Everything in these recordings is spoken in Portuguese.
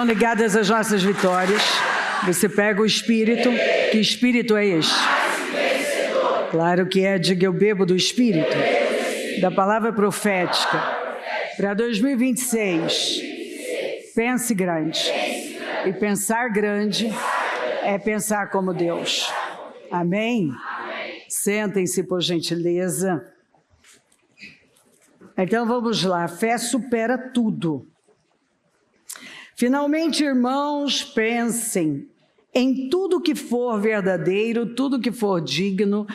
estão ligadas às nossas vitórias. Você pega o Espírito. Que Espírito é este? Claro que é, diga eu bebo do Espírito. Da palavra profética. Para 2026. Pense grande. E pensar grande é pensar como Deus. Amém? Sentem-se, por gentileza. Então vamos lá. Fé supera tudo. Finalmente, irmãos, pensem em tudo que for verdadeiro, tudo que for digno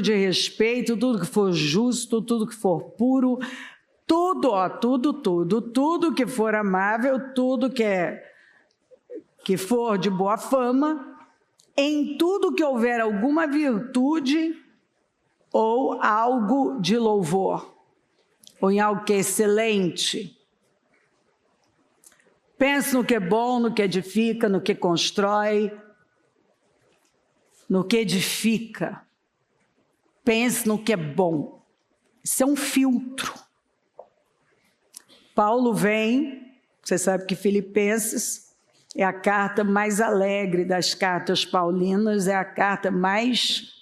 de respeito, tudo que for justo, tudo que for puro, tudo que for amável, tudo que for de boa fama, em tudo que houver alguma virtude ou algo de louvor, ou em algo que é excelente. Pense no que é bom, no que edifica, no que constrói, no que edifica. Pense no que é bom. Isso é um filtro. Paulo vem, você sabe que Filipenses é a carta mais alegre das cartas paulinas, é a carta mais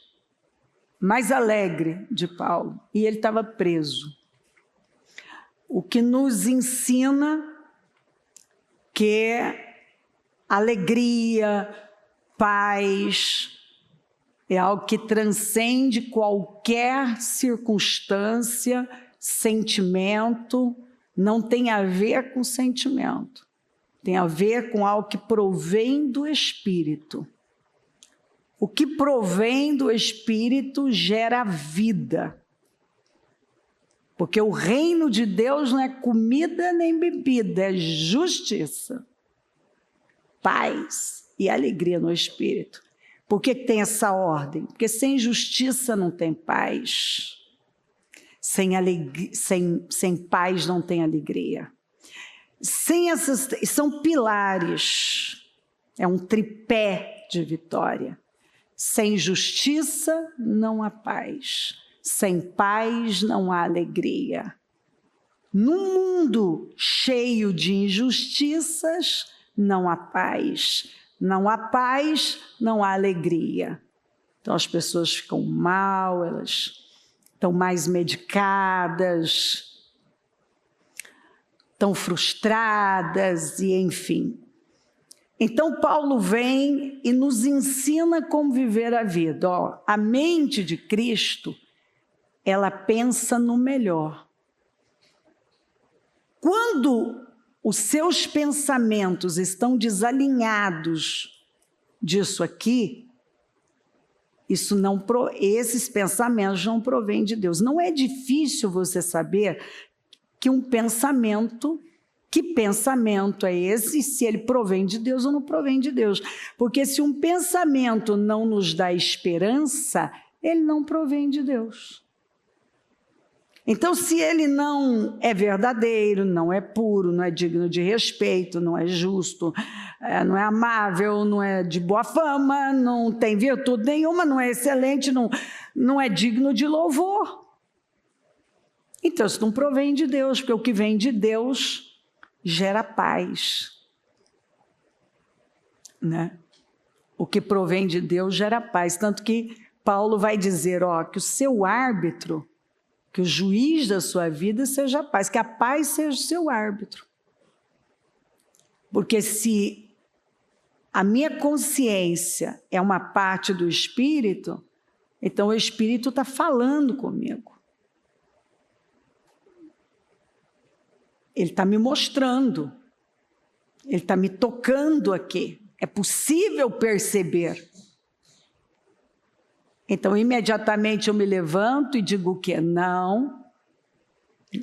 alegre de Paulo. E ele estava preso. O que nos ensina que alegria, paz, é algo que transcende qualquer circunstância, sentimento, não tem a ver com sentimento, tem a ver com algo que provém do Espírito. O que provém do Espírito gera vida. Porque o reino de Deus não é comida nem bebida, é justiça, paz e alegria no Espírito. Por que tem essa ordem? Porque sem justiça não tem paz. Sem paz não tem alegria. São pilares, é um tripé de vitória. Sem justiça não há paz. Sem paz não há alegria. Num mundo cheio de injustiças, não há paz. Não há paz, não há alegria. Então as pessoas ficam mal, elas estão mais medicadas, estão frustradas e enfim. Então Paulo vem e nos ensina como viver a vida. A mente de Cristo, ela pensa no melhor. Quando os seus pensamentos estão desalinhados disso aqui, esses pensamentos não provêm de Deus. Não é difícil você saber que que pensamento é esse, se ele provém de Deus ou não provém de Deus. Porque se um pensamento não nos dá esperança, ele não provém de Deus. Então, se ele não é verdadeiro, não é puro, não é digno de respeito, não é justo, não é amável, não é de boa fama, não tem virtude nenhuma, não é excelente, não é digno de louvor. Então, isso não provém de Deus, porque o que vem de Deus gera paz. Né? O que provém de Deus gera paz. Tanto que Paulo vai dizer que o seu árbitro, que o juiz da sua vida seja a paz, que a paz seja o seu árbitro. Porque se a minha consciência é uma parte do Espírito, então o Espírito está falando comigo. Ele está me mostrando, ele está me tocando aqui. É possível perceber. Então, imediatamente eu me levanto e digo o quê? Não,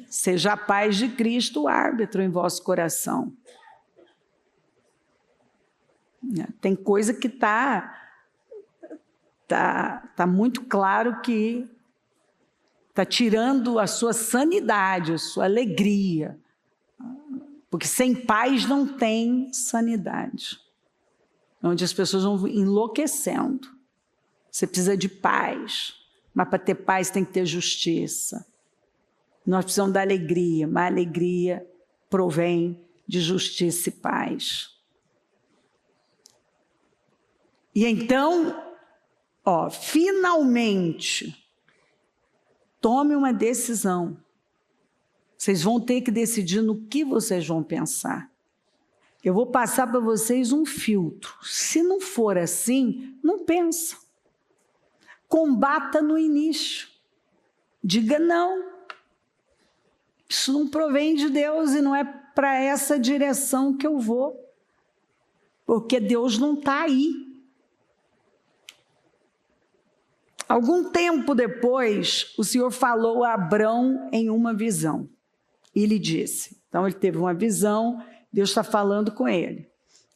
seja a paz de Cristo o árbitro em vosso coração. Tem coisa que tá muito claro que está tirando a sua sanidade, a sua alegria. Porque sem paz não tem sanidade. Onde as pessoas vão enlouquecendo. Você precisa de paz, mas para ter paz tem que ter justiça. Nós precisamos da alegria, mas a alegria provém de justiça e paz. E então, finalmente, tome uma decisão. Vocês vão ter que decidir no que vocês vão pensar. Eu vou passar para vocês um filtro. Se não for assim, não pensa. Combata no início. Diga não. Isso não provém de Deus e não é para essa direção que eu vou. Porque Deus não está aí. Algum tempo depois, o Senhor falou a Abrão em uma visão. E lhe disse, então ele teve uma visão, Deus está falando com ele.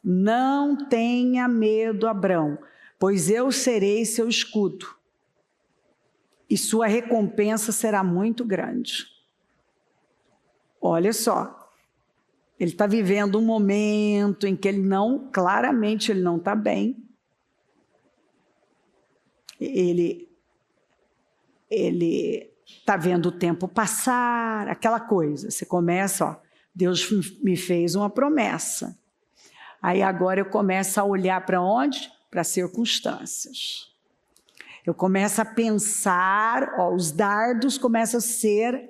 Não tenha medo, Abrão, pois eu serei seu escudo. E sua recompensa será muito grande. Olha só, ele está vivendo um momento em que claramente ele não está bem. Ele está vendo o tempo passar, aquela coisa. Você começa, Deus me fez uma promessa. Aí agora eu começo a olhar para onde? Para as circunstâncias. Eu começo a pensar, os dardos começam a ser,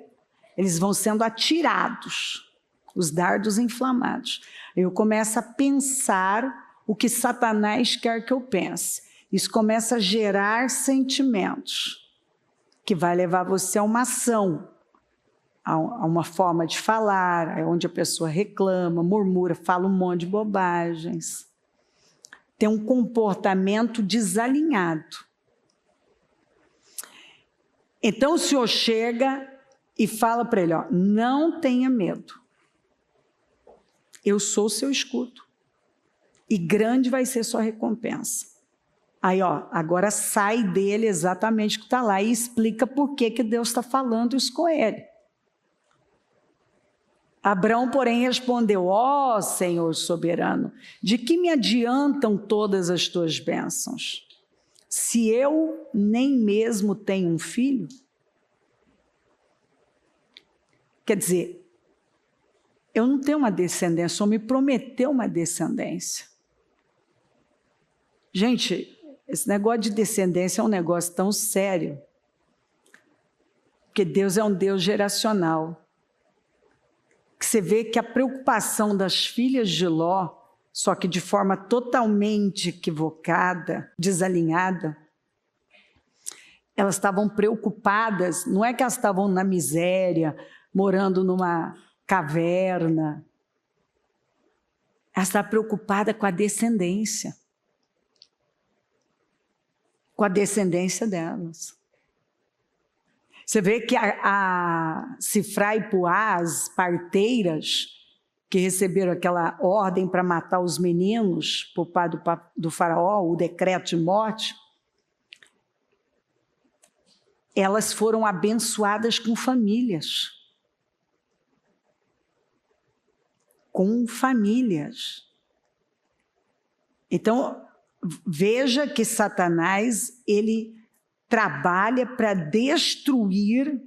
eles vão sendo atirados, os dardos inflamados. Eu começo a pensar o que Satanás quer que eu pense. Isso começa a gerar sentimentos, que vai levar você a uma ação, a uma forma de falar, onde a pessoa reclama, murmura, fala um monte de bobagens. Tem um comportamento desalinhado. Então o Senhor chega e fala para ele, não tenha medo. Eu sou seu escudo. E grande vai ser sua recompensa. Aí, agora sai dele exatamente o que está lá e explica por que Deus está falando isso com ele. Abrão, porém, respondeu, Senhor soberano, de que me adiantam todas as tuas bênçãos? Se eu nem mesmo tenho um filho? Quer dizer, eu não tenho uma descendência, o Senhor me prometeu uma descendência. Gente, esse negócio de descendência é um negócio tão sério, porque Deus é um Deus geracional. Que você vê que a preocupação das filhas de Ló, só que de forma totalmente equivocada, desalinhada, elas estavam preocupadas, não é que elas estavam na miséria, morando numa caverna, elas estavam preocupadas com a descendência. Com a descendência delas. Você vê que a Sifra e Puá, as parteiras, que receberam aquela ordem para matar os meninos, por pai do faraó, o decreto de morte, elas foram abençoadas com famílias. Com famílias. Então, veja que Satanás, ele trabalha para destruir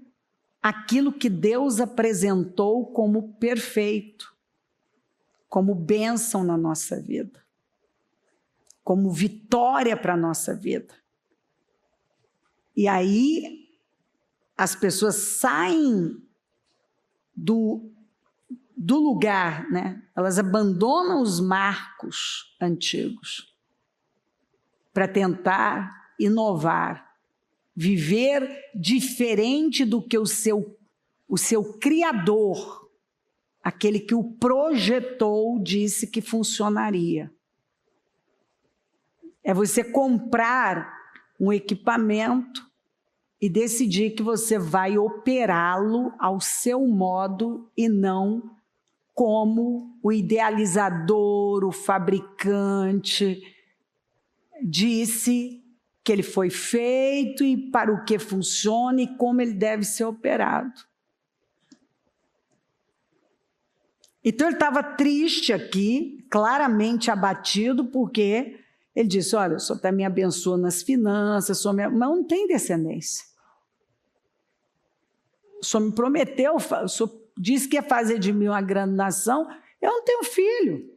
aquilo que Deus apresentou como perfeito, como bênção na nossa vida, como vitória para a nossa vida. E aí, as pessoas saem do lugar, né? Elas abandonam os marcos antigos para tentar inovar, viver diferente do que o seu Criador, aquele que o projetou, disse que funcionaria. É você comprar um equipamento e decidir que você vai operá-lo ao seu modo e não como o idealizador, o fabricante disse que ele foi feito e para o que funciona e como ele deve ser operado. Então ele estava triste aqui, claramente abatido, porque ele disse, olha, o Senhor até me abençoa nas finanças, mas não tem descendência. O Senhor me prometeu, o Senhor disse que ia fazer de mim uma grande nação, eu não tenho filho.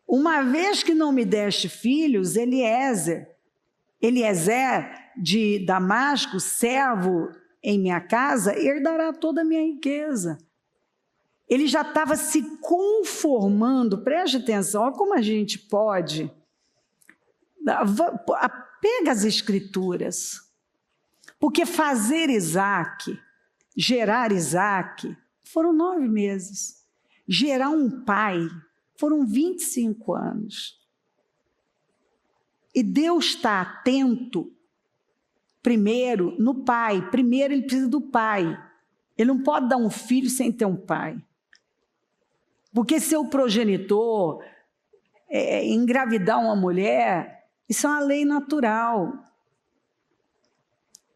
Uma vez que não me deste filhos, Eliezer de Damasco, servo em minha casa, herdará toda a minha riqueza. Ele já estava se conformando, preste atenção, olha como a gente pode. Pega as escrituras, porque fazer Isaac, gerar Isaac, foram 9 meses. Gerar um pai, foram 25 anos. E Deus está atento, primeiro, no pai. Primeiro ele precisa do pai. Ele não pode dar um filho sem ter um pai. Porque seu progenitor engravidar uma mulher, isso é uma lei natural.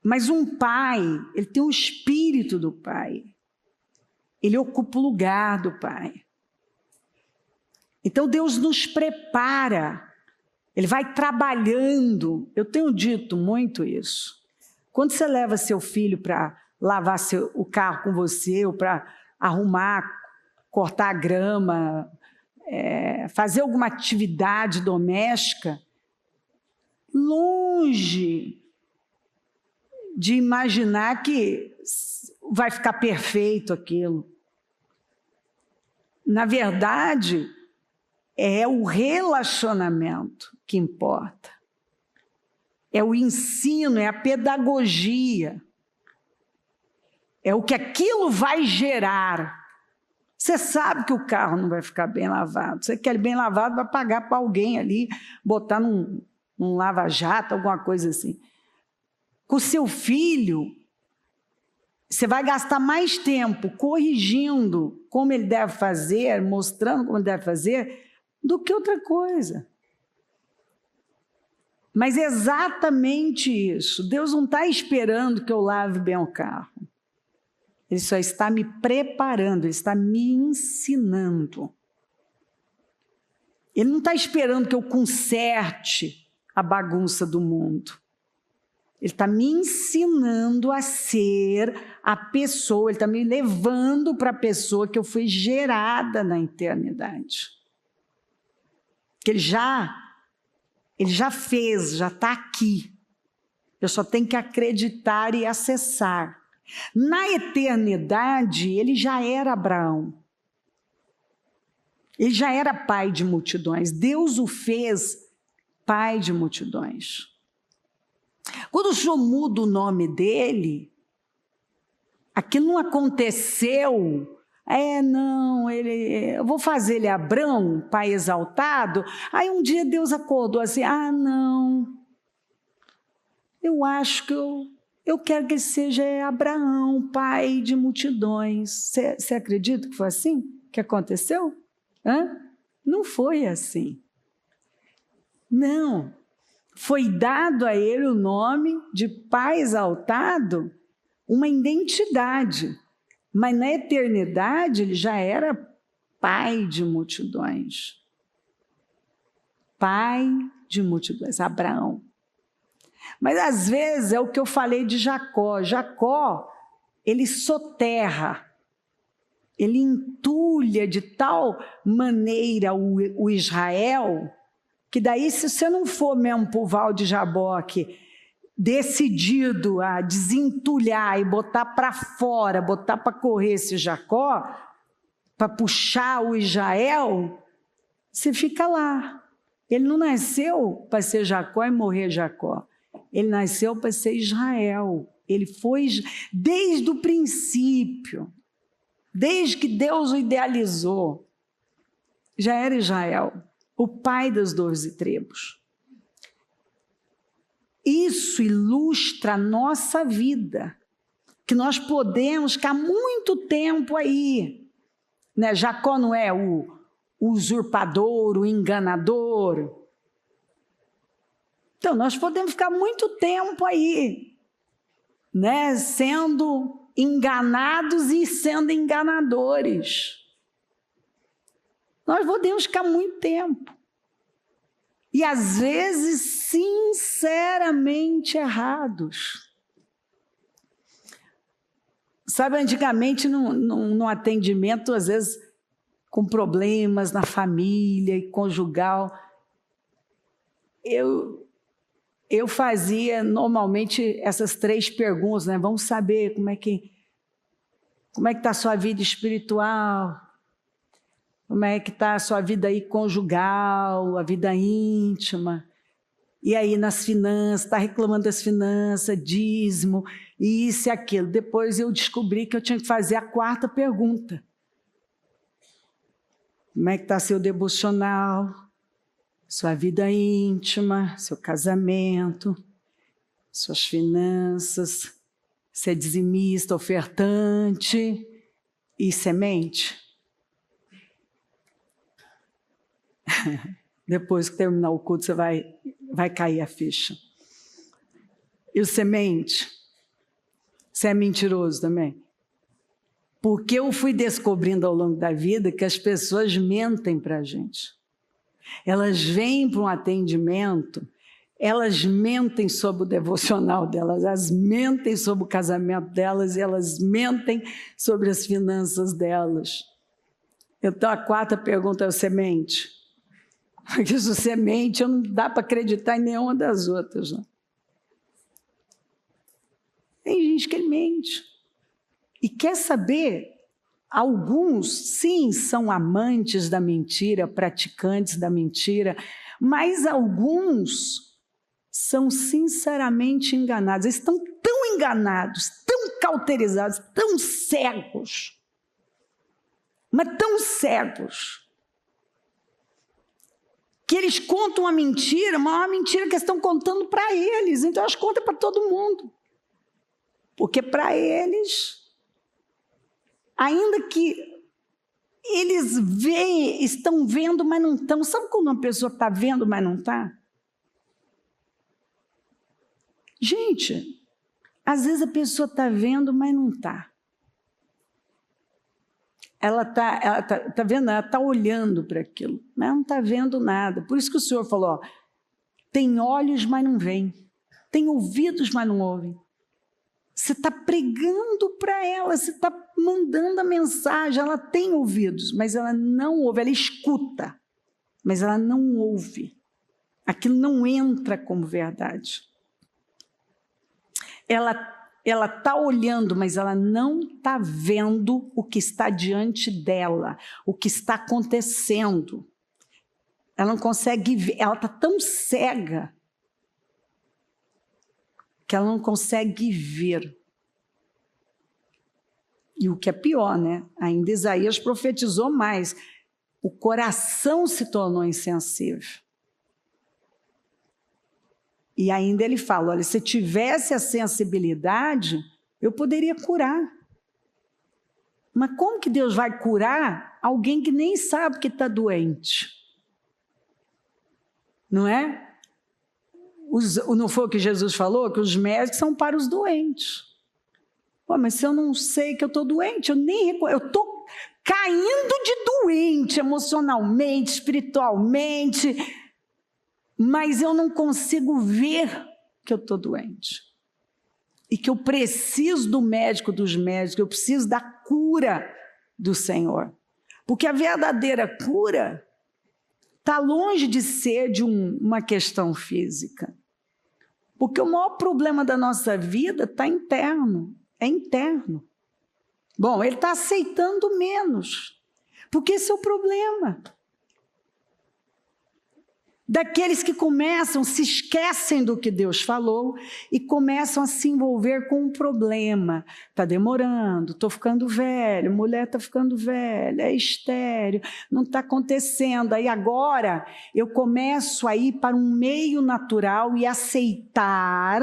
Mas um pai, ele tem o espírito do pai. Ele ocupa o lugar do pai. Então Deus nos prepara. Ele vai trabalhando. Eu tenho dito muito isso. Quando você leva seu filho para lavar o carro com você, ou para arrumar, cortar a grama, fazer alguma atividade doméstica, longe de imaginar que vai ficar perfeito aquilo. Na verdade, é o relacionamento que importa. É o ensino, é a pedagogia. É o que aquilo vai gerar. Você sabe que o carro não vai ficar bem lavado. Você quer ele bem lavado, vai pagar para alguém ali, botar num lava-jato, alguma coisa assim. Com o seu filho, você vai gastar mais tempo corrigindo como ele deve fazer, mostrando como ele deve fazer, do que outra coisa. Mas é exatamente isso. Deus não está esperando que eu lave bem o carro. Ele só está me preparando, Ele está me ensinando. Ele não está esperando que eu conserte a bagunça do mundo. Ele está me ensinando a ser a pessoa, Ele está me levando para a pessoa que eu fui gerada na eternidade. Que Ele já fez, já está aqui. Eu só tenho que acreditar e acessar. Na eternidade, ele já era Abraão. Ele já era pai de multidões. Deus o fez pai de multidões. Quando o Senhor muda o nome dele, aquilo não aconteceu. Eu vou fazer ele Abrão, pai exaltado. Aí um dia Deus acordou assim, não, eu acho que eu quero que ele seja Abraão, pai de multidões. Você acredita que foi assim que aconteceu? Não foi assim. Não. Foi dado a ele o nome de pai exaltado, uma identidade. Mas na eternidade ele já era pai de multidões. Pai de multidões, Abraão. Mas às vezes é o que eu falei de Jacó. Jacó, ele soterra, ele entulha de tal maneira o Israel, que daí se você não for mesmo para o Val de Jaboque, decidido a desentulhar e botar para fora, botar para correr esse Jacó, para puxar o Israel, você fica lá. Ele não nasceu para ser Jacó e morrer Jacó. Ele nasceu para ser Israel. Ele foi desde o princípio, desde que Deus o idealizou, já era Israel, o pai das 12 tribos. Isso ilustra a nossa vida, que nós podemos ficar muito tempo aí. Né? Jacó não é o usurpador, o enganador. Então, nós podemos ficar muito tempo aí, né? Sendo enganados e sendo enganadores. Nós podemos ficar muito tempo. E às vezes, sinceramente errados. Sabe, antigamente, no atendimento, às vezes, com problemas na família e conjugal, eu fazia normalmente essas 3 perguntas, né? Vamos saber como é que está a sua vida espiritual, como é que está a sua vida aí conjugal, a vida íntima, e aí nas finanças, está reclamando das finanças, dízimo, isso e aquilo. Depois eu descobri que eu tinha que fazer a 4ª pergunta. Como é que está seu devocional, sua vida íntima, seu casamento, suas finanças, se é dizimista, ofertante e semente? Depois que terminar o culto, você vai cair a ficha. E o semente? Você é mentiroso também? Porque eu fui descobrindo ao longo da vida que as pessoas mentem para a gente. Elas vêm para um atendimento, elas mentem sobre o devocional delas, elas mentem sobre o casamento delas, elas mentem sobre as finanças delas. Então, a 4ª pergunta é o semente. Porque se o semente, não dá para acreditar em nenhuma das outras. Não. Tem gente que mente. E quer saber, alguns, sim, são amantes da mentira, praticantes da mentira, mas alguns são sinceramente enganados. Eles estão tão enganados, tão cauterizados, tão cegos, mas tão cegos, que eles contam uma mentira, mas é uma mentira que eles estão contando para eles, então eles contam para todo mundo. Porque para eles, ainda que eles estão vendo, mas não estão. Sabe quando uma pessoa está vendo, mas não está? Gente, às vezes a pessoa está vendo, mas não está. Ela está vendo, ela está olhando para aquilo, mas não está vendo nada. Por isso que o Senhor falou, ó, tem olhos, mas não veem. Tem ouvidos, mas não ouvem. Você está pregando para ela, você está mandando a mensagem, ela tem ouvidos, mas ela não ouve, ela escuta, mas ela não ouve. Aquilo não entra como verdade. Ela está olhando, mas ela não está vendo o que está diante dela, o que está acontecendo. Ela não consegue ver, ela está tão cega que ela não consegue ver. E o que é pior, né? Ainda Isaías profetizou mais. O coração se tornou insensível. E ainda ele fala, olha, se tivesse a sensibilidade, eu poderia curar. Mas como que Deus vai curar alguém que nem sabe que está doente? Não é? Não foi o que Jesus falou? Que os médicos são para os doentes. Pô, mas se eu não sei que eu estou doente, eu estou caindo de doente emocionalmente, espiritualmente, mas eu não consigo ver que eu estou doente. E que eu preciso do médico dos médicos, eu preciso da cura do Senhor. Porque a verdadeira cura está longe de ser de uma questão física. Porque o maior problema da nossa vida está interno, é interno. Bom, ele está aceitando menos, porque esse é o problema. Daqueles que se esquecem do que Deus falou e começam a se envolver com um problema. Está demorando, estou ficando velho, mulher está ficando velha, é estéril, não está acontecendo. Aí agora eu começo a ir para um meio natural e aceitar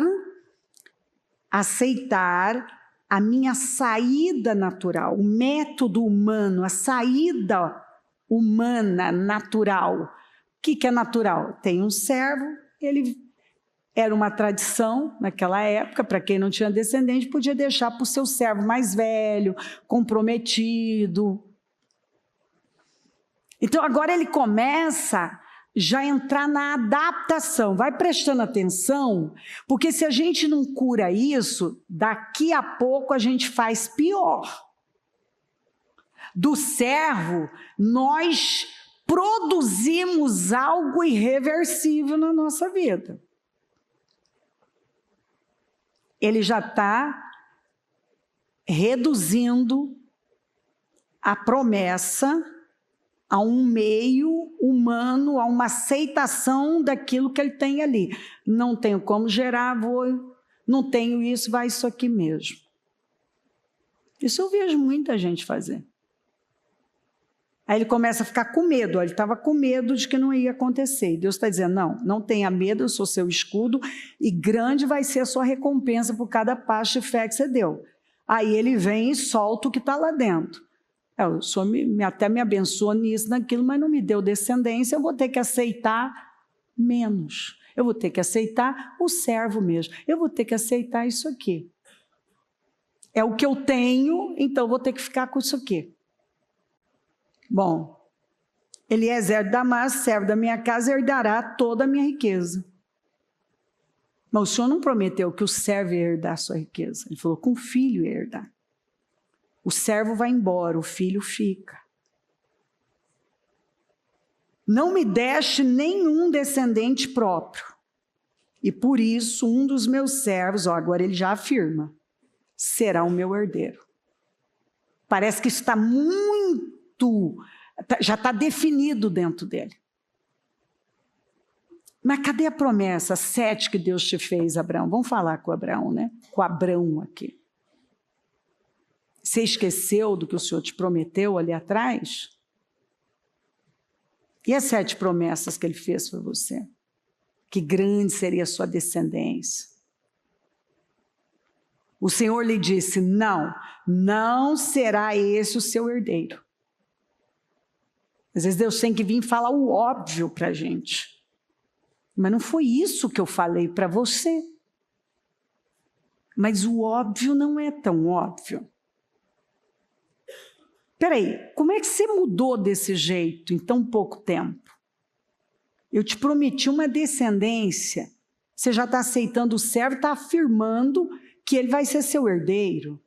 a minha saída natural, o método humano, a saída humana natural. O que é natural? Tem um servo, ele era uma tradição naquela época, para quem não tinha descendente, podia deixar para o seu servo mais velho, comprometido. Então agora ele começa já entrar na adaptação. Vai prestando atenção, porque se a gente não cura isso, daqui a pouco a gente faz pior. Do servo, nós produzimos algo irreversível na nossa vida. Ele já está reduzindo a promessa a um meio humano, a uma aceitação daquilo que ele tem ali. Não tenho como gerar, não tenho isso, vai isso aqui mesmo. Isso eu vejo muita gente fazer. Aí ele começa a ficar com medo, ele estava com medo de que não ia acontecer. E Deus está dizendo, não tenha medo, eu sou seu escudo, e grande vai ser a sua recompensa por cada passo de fé que você deu. Aí ele vem e solta o que está lá dentro. O Senhor até me abençoou nisso, naquilo, mas não me deu descendência, eu vou ter que aceitar menos. Eu vou ter que aceitar o servo mesmo. Eu vou ter que aceitar isso aqui. É o que eu tenho, então eu vou ter que ficar com isso aqui. Bom, Eliezer de Damasco, servo da minha casa, herdará toda a minha riqueza. Mas o Senhor não prometeu que o servo ia herdar a sua riqueza. Ele falou que um filho ia herdar. O servo vai embora, o filho fica. Não me deste nenhum descendente próprio. E por isso, um dos meus servos, agora ele já afirma, será o meu herdeiro. Parece que isso está já está definido dentro dele. Mas cadê a promessa 7 que Deus te fez, Abraão? Vamos falar com Abraão, né? Com Abrão aqui. Você esqueceu do que o Senhor te prometeu ali atrás? E as 7 promessas que ele fez para você? Que grande seria a sua descendência. O Senhor lhe disse, não será esse o seu herdeiro. Às vezes Deus tem que vir falar o óbvio para a gente. Mas não foi isso que eu falei para você. Mas o óbvio não é tão óbvio. Espera aí, como é que você mudou desse jeito em tão pouco tempo? Eu te prometi uma descendência, você já está aceitando o servo, está afirmando que ele vai ser seu herdeiro,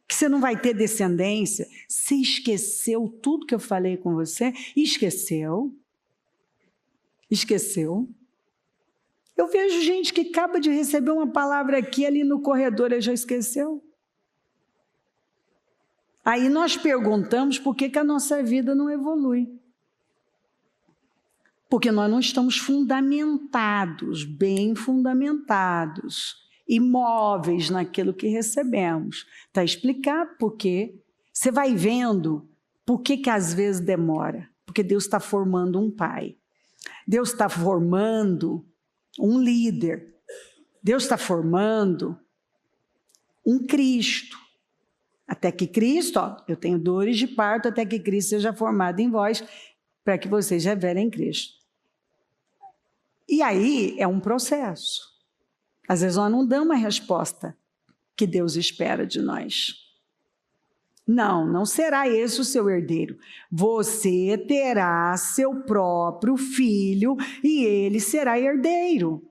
que você não vai ter descendência. Você esqueceu tudo que eu falei com você? Esqueceu? Eu vejo gente que acaba de receber uma palavra aqui, ali no corredor, ele já esqueceu. Aí nós perguntamos por que a nossa vida não evolui. Porque nós não estamos fundamentados, bem fundamentados, imóveis naquilo que recebemos. Está explicado por quê. Você vai vendo por que às vezes demora. Porque Deus está formando um pai. Deus está formando um líder. Deus está formando um Cristo. Até que Cristo, eu tenho dores de parto, até que Cristo seja formado em vós, para que vocês revelem Cristo. E aí é um processo. Às vezes nós não damos a resposta que Deus espera de nós. Não será esse o seu herdeiro. Você terá seu próprio filho e ele será herdeiro.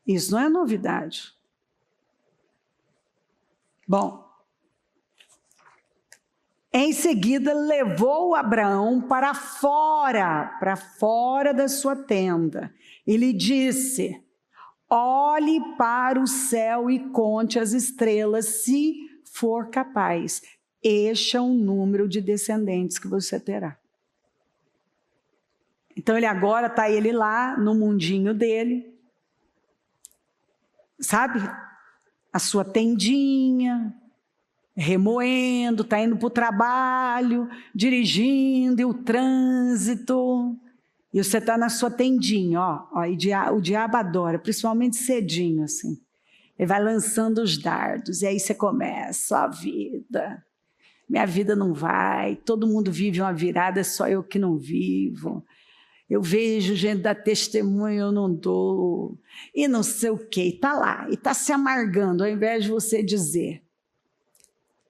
Isso não é novidade. Bom, em seguida levou Abraão para fora da sua tenda, e lhe disse, olhe para o céu e conte as estrelas, se for capaz. Este é o número de descendentes que você terá. Então ele agora está ele lá no mundinho dele, sabe? A sua tendinha, remoendo, está indo para o trabalho, dirigindo, e o trânsito, e você está na sua tendinha, e o diabo adora, principalmente cedinho, assim. Ele vai lançando os dardos, e aí você começa, a vida, minha vida não vai, todo mundo vive uma virada, só eu que não vivo. Eu vejo gente dar testemunho, eu não dou, e não sei o quê, e está lá, e está se amargando, ao invés de você dizer,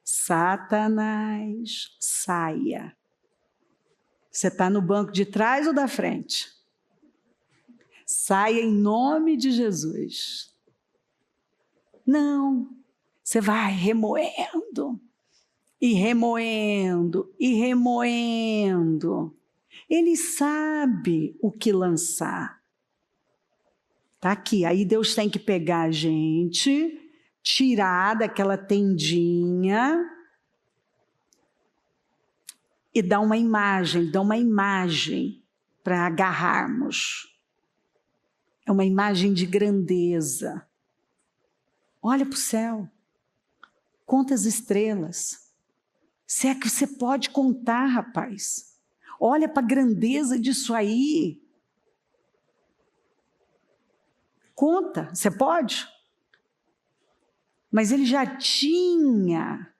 Satanás, saia. Você está no banco de trás ou da frente? Saia em nome de Jesus. Não, você vai remoendo, e remoendo, e remoendo. Ele sabe o que lançar. Está aqui, aí Deus tem que pegar a gente, tirar daquela tendinha e dar uma imagem para agarrarmos. É uma imagem de grandeza. Olha para o céu, conta as estrelas. Se é que você pode contar, rapaz. Olha para a grandeza disso aí. Conta, você pode? Mas ele já tinha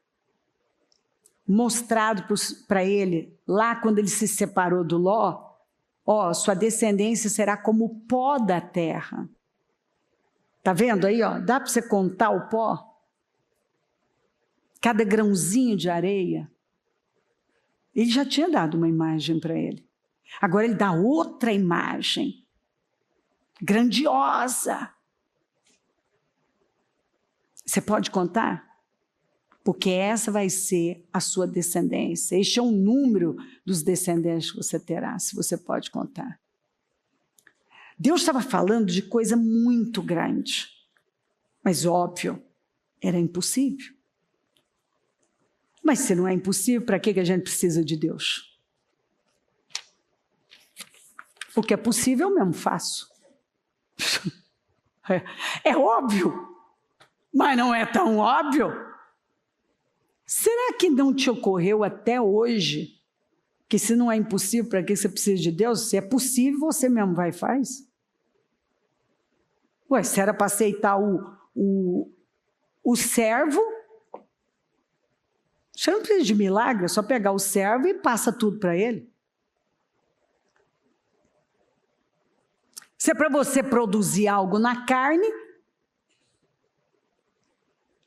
mostrado para ele, lá quando ele se separou do Ló, ó, sua descendência será como o pó da terra. Tá vendo aí, ó? Dá para você contar o pó? Cada grãozinho de areia. Ele já tinha dado uma imagem para ele. Agora ele dá outra imagem. Grandiosa. Você pode contar? Porque essa vai ser a sua descendência. Este é o número dos descendentes que você terá, se você pode contar. Deus estava falando de coisa muito grande, mas óbvio, era impossível. Mas se não é impossível, para que a gente precisa de Deus? O que é possível, eu mesmo faço. É óbvio, mas não é tão óbvio. Será que não te ocorreu até hoje que se não é impossível, para que você precisa de Deus? Se é possível, você mesmo vai e faz? Ué, se era para aceitar o servo, você não precisa de milagre, é só pegar o servo e passa tudo para ele. Se é para você produzir algo na carne,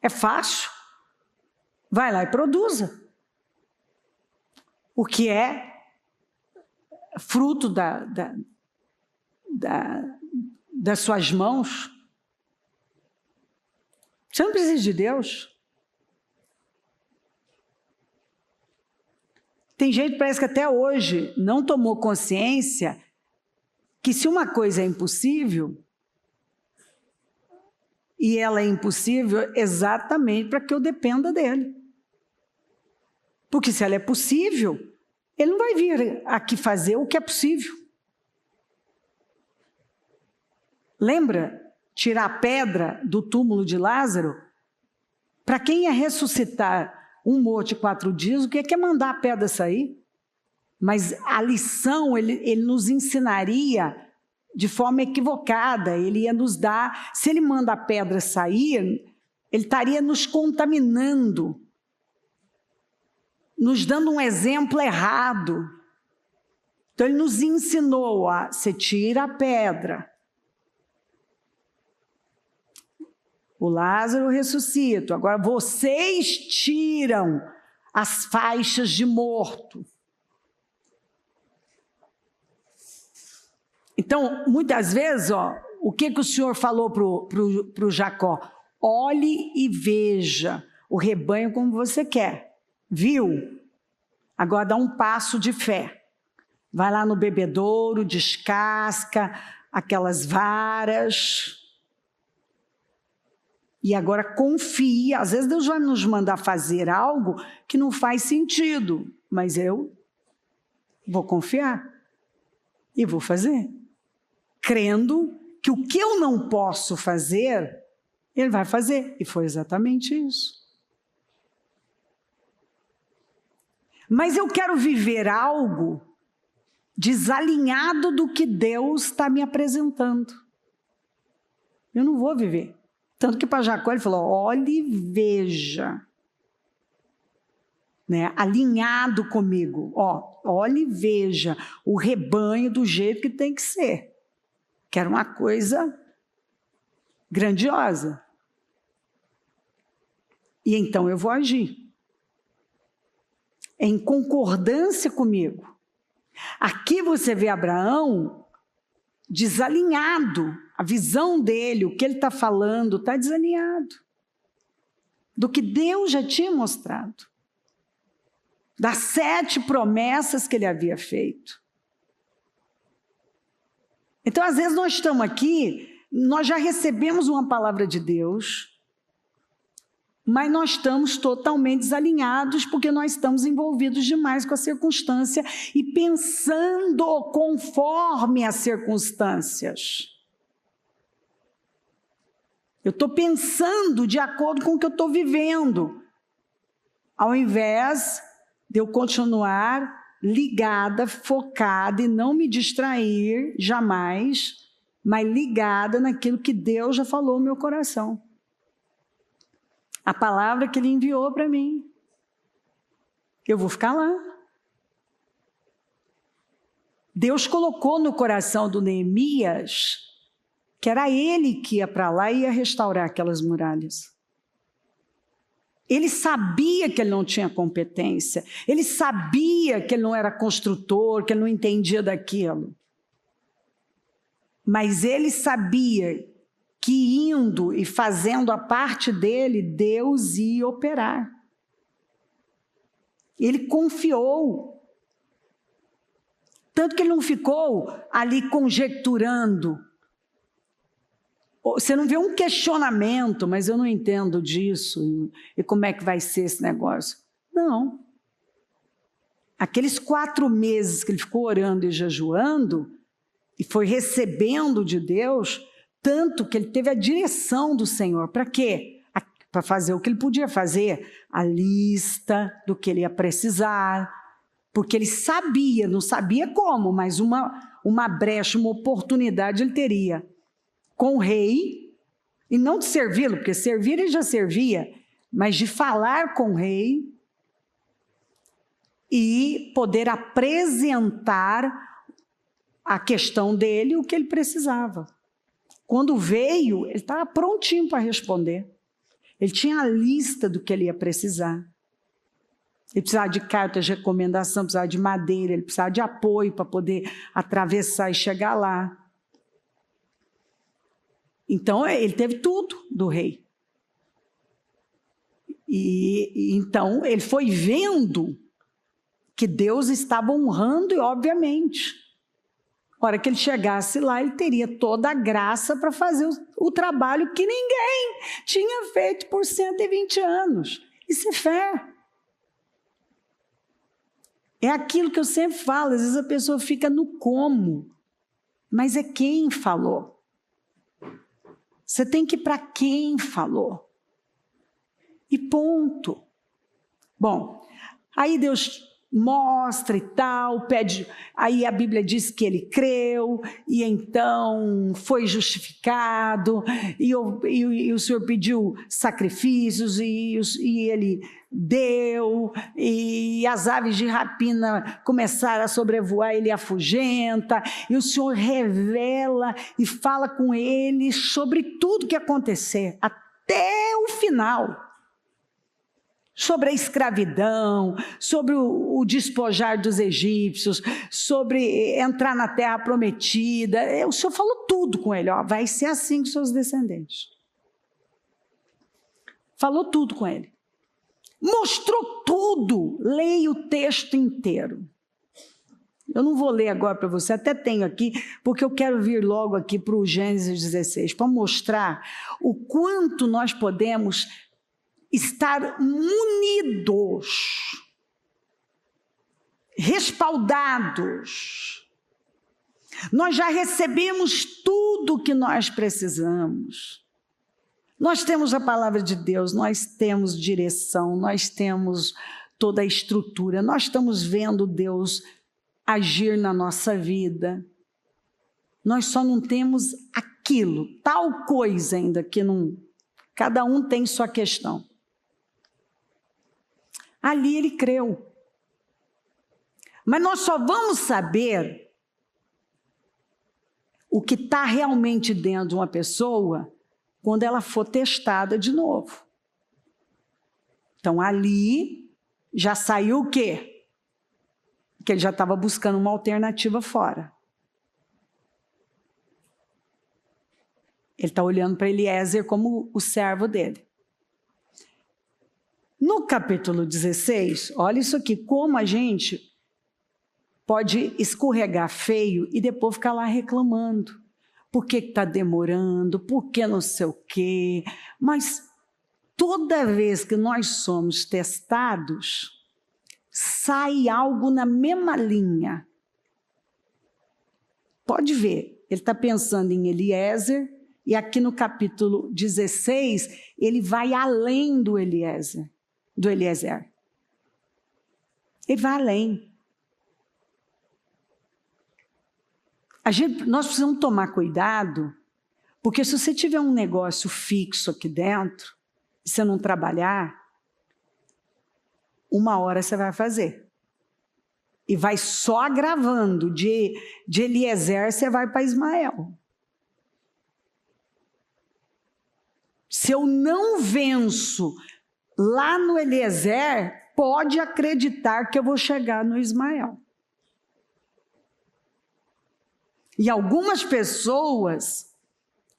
é fácil. Vai lá e produza. O que é fruto das suas mãos. Você não precisa de Deus. Tem gente que parece que até hoje não tomou consciência que se uma coisa é impossível, e ela é impossível exatamente para que eu dependa dele. Porque se ela é possível, ele não vai vir aqui fazer o que é possível. Lembra? Tirar a pedra do túmulo de Lázaro? Para quem ia ressuscitar um morto de 4 dias, o que é mandar a pedra sair? Mas a lição ele nos ensinaria de forma equivocada. Ele ia nos dar, se ele manda a pedra sair, ele estaria nos contaminando, nos dando um exemplo errado. Então ele nos ensinou a, você tira a pedra. O Lázaro ressuscita, agora vocês tiram as faixas de morto. Então, muitas vezes, ó, o que o Senhor falou para o Jacó? Olhe e veja o rebanho como você quer. Viu? Agora dá um passo de fé. Vai lá no bebedouro, descasca aquelas varas. E agora confia. Às vezes Deus vai nos mandar fazer algo que não faz sentido, mas eu vou confiar e vou fazer, crendo que o que eu não posso fazer, ele vai fazer. E foi exatamente isso. Mas eu quero viver algo desalinhado do que Deus está me apresentando. Eu não vou viver. Tanto que para Jacó ele falou, olhe e veja. Né? Alinhado comigo. Ó, olhe e veja o rebanho do jeito que tem que ser. Que era uma coisa grandiosa. E então eu vou agir. Em concordância comigo. Aqui você vê Abraão desalinhado, a visão dele, o que ele está falando, está desalinhado do que Deus já tinha mostrado, das 7 promessas que ele havia feito. Então, às vezes nós estamos aqui, nós já recebemos uma palavra de Deus, mas nós estamos totalmente desalinhados porque nós estamos envolvidos demais com a circunstância e pensando conforme as circunstâncias. Eu estou pensando de acordo com o que eu estou vivendo, ao invés de eu continuar ligada, focada e não me distrair jamais, mas ligada naquilo que Deus já falou no meu coração. A palavra que Ele enviou para mim. Eu vou ficar lá. Deus colocou no coração do Neemias que era ele que ia para lá e ia restaurar aquelas muralhas. Ele sabia que ele não tinha competência, ele sabia que ele não era construtor, que ele não entendia daquilo. Mas ele sabia que indo e fazendo a parte dele, Deus ia operar. Ele confiou. Tanto que ele não ficou ali conjecturando. Você não vê um questionamento, mas eu não entendo disso, e como é que vai ser esse negócio? Não. Aqueles 4 meses que ele ficou orando e jejuando, e foi recebendo de Deus, tanto que ele teve a direção do Senhor. Para quê? Para fazer o que ele podia fazer, a lista do que ele ia precisar, porque ele sabia, não sabia como, mas uma brecha, uma oportunidade ele teria com o rei, e não de servi-lo, porque servir ele já servia, mas de falar com o rei e poder apresentar a questão dele, o que ele precisava. Quando veio, ele estava prontinho para responder. Ele tinha a lista do que ele ia precisar. Ele precisava de cartas de recomendação, precisava de madeira, ele precisava de apoio para poder atravessar e chegar lá. Então, ele teve tudo do rei. E então, ele foi vendo que Deus estava honrando, e obviamente, na hora que ele chegasse lá, ele teria toda a graça para fazer o trabalho que ninguém tinha feito por 120 anos. Isso é fé. É aquilo que eu sempre falo, às vezes a pessoa fica no como, mas é quem falou. Você tem que ir para quem falou. E ponto. Bom, aí Deus mostra e tal, pede, aí a Bíblia diz que ele creu, e então foi justificado, e o Senhor pediu sacrifícios, e ele deu, e as aves de rapina começaram a sobrevoar, ele afugenta, e o Senhor revela e fala com ele sobre tudo que acontecer, até o final. Sobre a escravidão, sobre o despojar dos egípcios, sobre entrar na terra prometida. O Senhor falou tudo com ele, ó, vai ser assim com seus descendentes. Falou tudo com ele. Mostrou tudo. Leia o texto inteiro. Eu não vou ler agora para você, até tenho aqui, porque eu quero vir logo aqui para o Gênesis 16, para mostrar o quanto nós podemos estar munidos, respaldados. Nós já recebemos tudo o que nós precisamos. Nós temos a palavra de Deus, nós temos direção, nós temos toda a estrutura, nós estamos vendo Deus agir na nossa vida. Nós só não temos aquilo, tal coisa ainda que não... Cada um tem sua questão. Ali ele creu. Mas nós só vamos saber o que está realmente dentro de uma pessoa quando ela for testada de novo. Então ali já saiu o quê? porque ele já estava buscando uma alternativa fora. Ele está olhando para Eliezer como o servo dele. No capítulo 16, olha isso aqui, como a gente pode escorregar feio e depois ficar lá reclamando. Por que está demorando? Por que não sei o quê? Mas toda vez que nós somos testados, sai algo na mesma linha. Pode ver, ele está pensando em Eliezer, e aqui no capítulo 16, ele vai além do Eliezer. Ele vai além. Nós precisamos tomar cuidado, porque se você tiver um negócio fixo aqui dentro, e você não trabalhar, uma hora você vai fazer. E vai só agravando, de Eliezer você vai para Ismael. Se eu não venço lá no Eliezer, pode acreditar que eu vou chegar no Ismael. E algumas pessoas,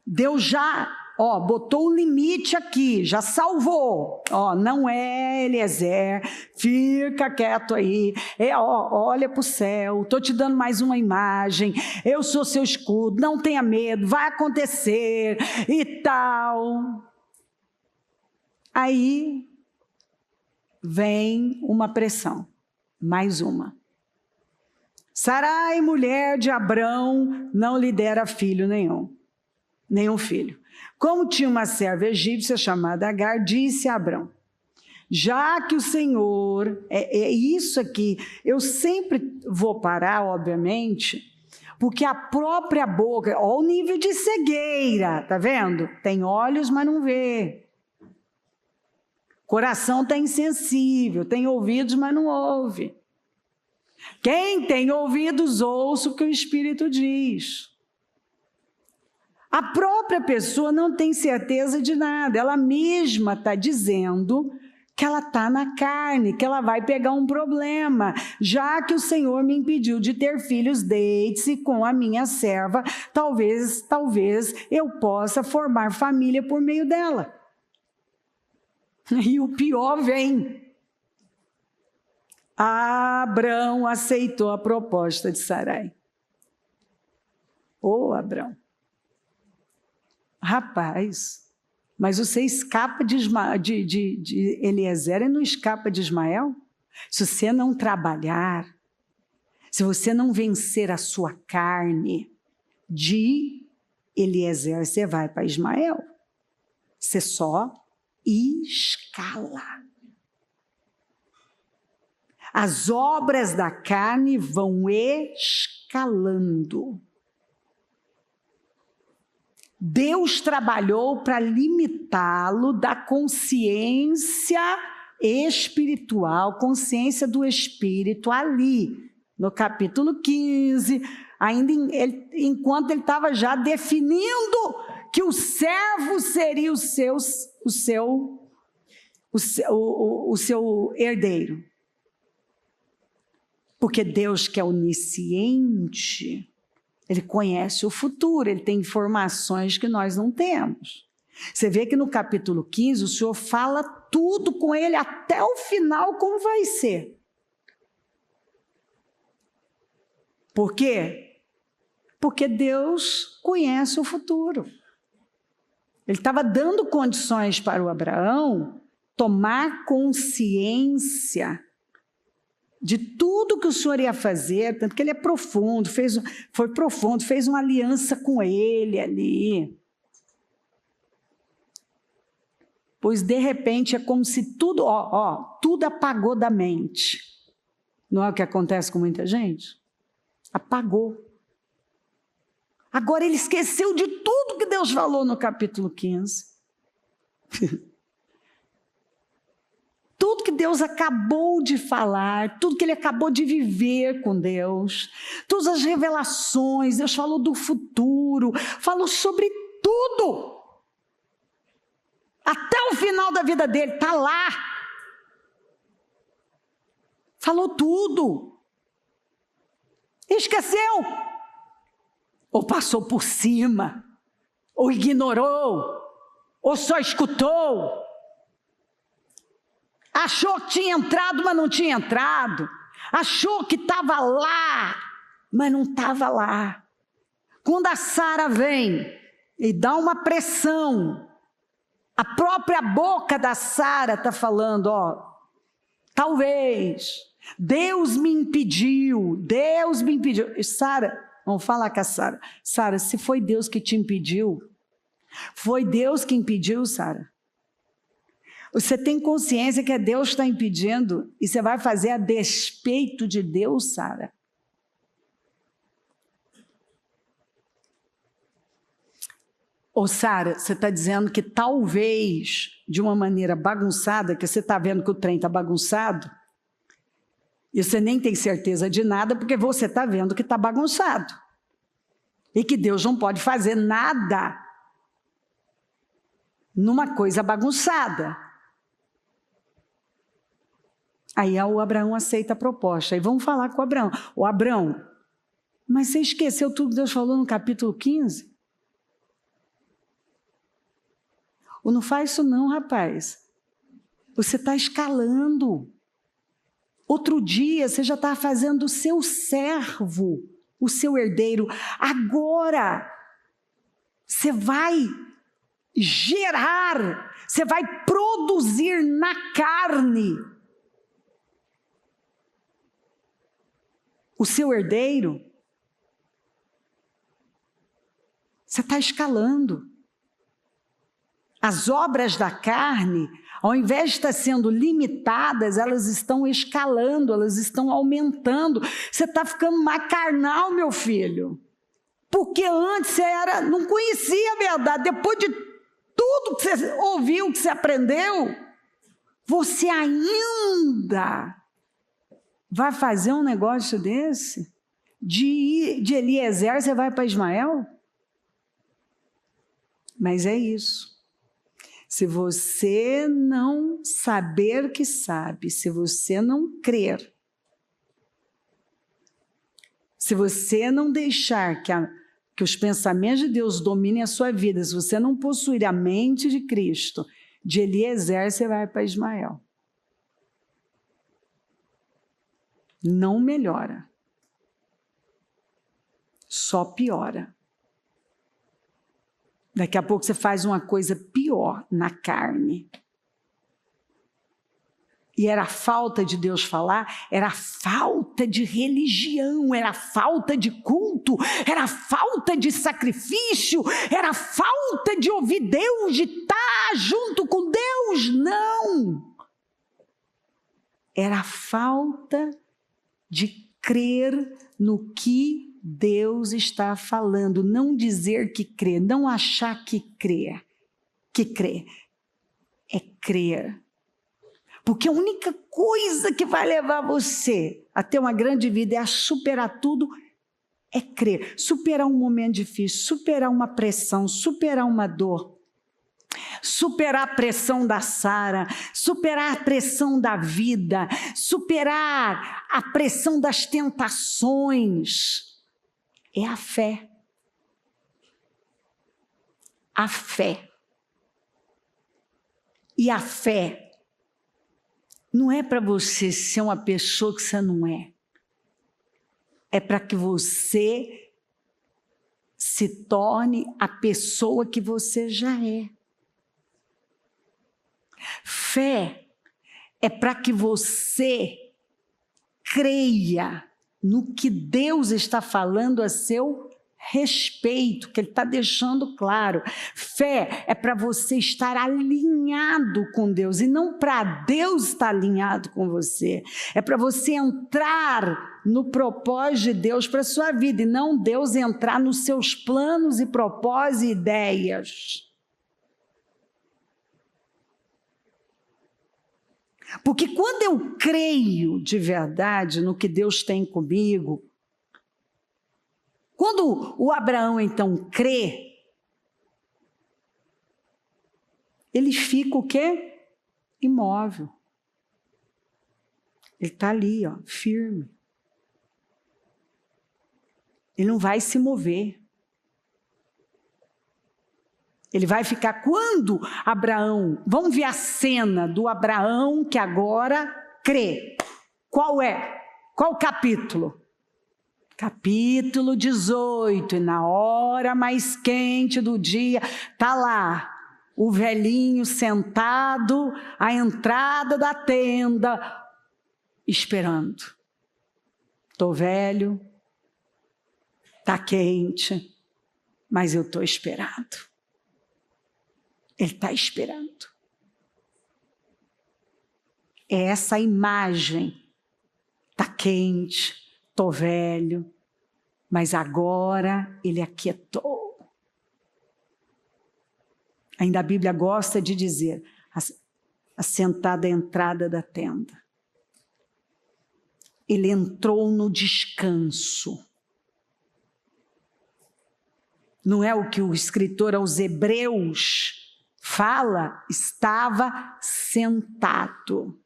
Deus já botou o limite aqui, já salvou. Não é Eliezer, fica quieto aí. Olha para o céu, estou te dando mais uma imagem, eu sou seu escudo, não tenha medo, vai acontecer e tal. Aí vem uma pressão, mais uma. Sarai, mulher de Abrão, não lhe dera filho nenhum filho. Como tinha uma serva egípcia chamada Agar, disse a Abrão: já que o Senhor, é isso aqui, eu sempre vou parar, obviamente, porque a própria boca, olha o nível de cegueira, tá vendo? Tem olhos, mas não vê. Coração está insensível, tem ouvidos, mas não ouve. Quem tem ouvidos, ouça o que o Espírito diz. A própria pessoa não tem certeza de nada, ela mesma está dizendo que ela está na carne, que ela vai pegar um problema. Já que o Senhor me impediu de ter filhos, deite-se com a minha serva, talvez eu possa formar família por meio dela. E o pior vem. Abrão aceitou a proposta de Sarai. Abrão. Rapaz, mas você escapa de Eliezer e não escapa de Ismael? Se você não trabalhar, se você não vencer a sua carne, de Eliezer você vai para Ismael. Você só escala. As obras da carne vão escalando. Deus trabalhou para limitá-lo da consciência espiritual, consciência do Espírito ali, no capítulo 15, ainda enquanto ele estava já definindo que o servo seria o seu herdeiro. Porque Deus, que é onisciente, ele conhece o futuro, ele tem informações que nós não temos. Você vê que no capítulo 15, o Senhor fala tudo com ele até o final, como vai ser. Por quê? Porque Deus conhece o futuro. Ele estava dando condições para o Abraão tomar consciência de tudo que o Senhor ia fazer, tanto que ele é profundo, fez uma aliança com ele ali. Pois de repente é como se tudo apagou da mente. Não é o que acontece com muita gente? Apagou. Agora ele esqueceu de tudo que Deus falou no capítulo 15. Tudo que Deus acabou de falar, tudo que ele acabou de viver com Deus, todas as revelações, Deus falou do futuro, falou sobre tudo. Até o final da vida dele, está lá. Falou tudo. Esqueceu. Ou passou por cima, ou ignorou, ou só escutou. Achou que tinha entrado, mas não tinha entrado. Achou que estava lá, mas não estava lá. Quando a Sara vem e dá uma pressão, a própria boca da Sara está falando, talvez, Deus me impediu. E Sara, vamos falar com a Sara. Sara, se foi Deus que te impediu, foi Deus que impediu, Sara. Você tem consciência que Deus está impedindo e você vai fazer a despeito de Deus, Sara? Ou Sara, você está dizendo que talvez, de uma maneira bagunçada, que você está vendo que o trem está bagunçado, e você nem tem certeza de nada, porque você está vendo que está bagunçado. E que Deus não pode fazer nada numa coisa bagunçada. Aí o Abraão aceita a proposta. Aí vamos falar com o Abraão. O Abraão, mas você esqueceu tudo que Deus falou no capítulo 15? Ou não faz isso não, rapaz. Você está escalando. Outro dia você já está fazendo o seu servo, o seu herdeiro. Agora você vai gerar, você vai produzir na carne o seu herdeiro. Você está escalando. As obras da carne, ao invés de estar sendo limitadas, elas estão escalando, elas estão aumentando. Você está ficando mais carnal, meu filho. Porque antes você não conhecia a verdade. Depois de tudo que você ouviu, que você aprendeu, você ainda vai fazer um negócio desse? De Eliezer você vai para Ismael? Mas é isso. Se você não saber que sabe, se você não crer, se você não deixar que os pensamentos de Deus dominem a sua vida, se você não possuir a mente de Cristo, de Eliezer você vai para Ismael. Não melhora. Só piora. Daqui a pouco você faz uma coisa pior na carne. E era falta de Deus falar, era falta de religião, era falta de culto, era falta de sacrifício, era falta de ouvir Deus, de estar junto com Deus. Não! Era falta de crer no que Deus está falando, não dizer que crê, não achar que crê, é crer. Porque a única coisa que vai levar você a ter uma grande vida, é a superar tudo, é crer. Superar um momento difícil, superar uma pressão, superar uma dor, superar a pressão da Sara, superar a pressão da vida, superar a pressão das tentações. É a fé. A fé. E a fé não é para você ser uma pessoa que você não é. É para que você se torne a pessoa que você já é. Fé é para que você creia no que Deus está falando a seu respeito, que Ele está deixando claro. Fé é para você estar alinhado com Deus, e não para Deus estar alinhado com você. É para você entrar no propósito de Deus para a sua vida, e não Deus entrar nos seus planos e propósitos e ideias. Porque quando eu creio de verdade no que Deus tem comigo, quando o Abraão então crê, ele fica o quê? Imóvel. Ele está ali, firme. Ele não vai se mover. Ele vai ficar quando Abraão... Vamos ver a cena do Abraão que agora crê. Qual é? Qual capítulo? Capítulo 18. E na hora mais quente do dia, está lá o velhinho sentado à entrada da tenda, esperando. Estou velho, está quente, mas eu estou esperando. Ele está esperando. É essa imagem. Está quente, estou velho, mas agora ele aquietou. Ainda a Bíblia gosta de dizer, assentada à entrada da tenda. Ele entrou no descanso. Não é o que o escritor aos Hebreus fala? Estava sentado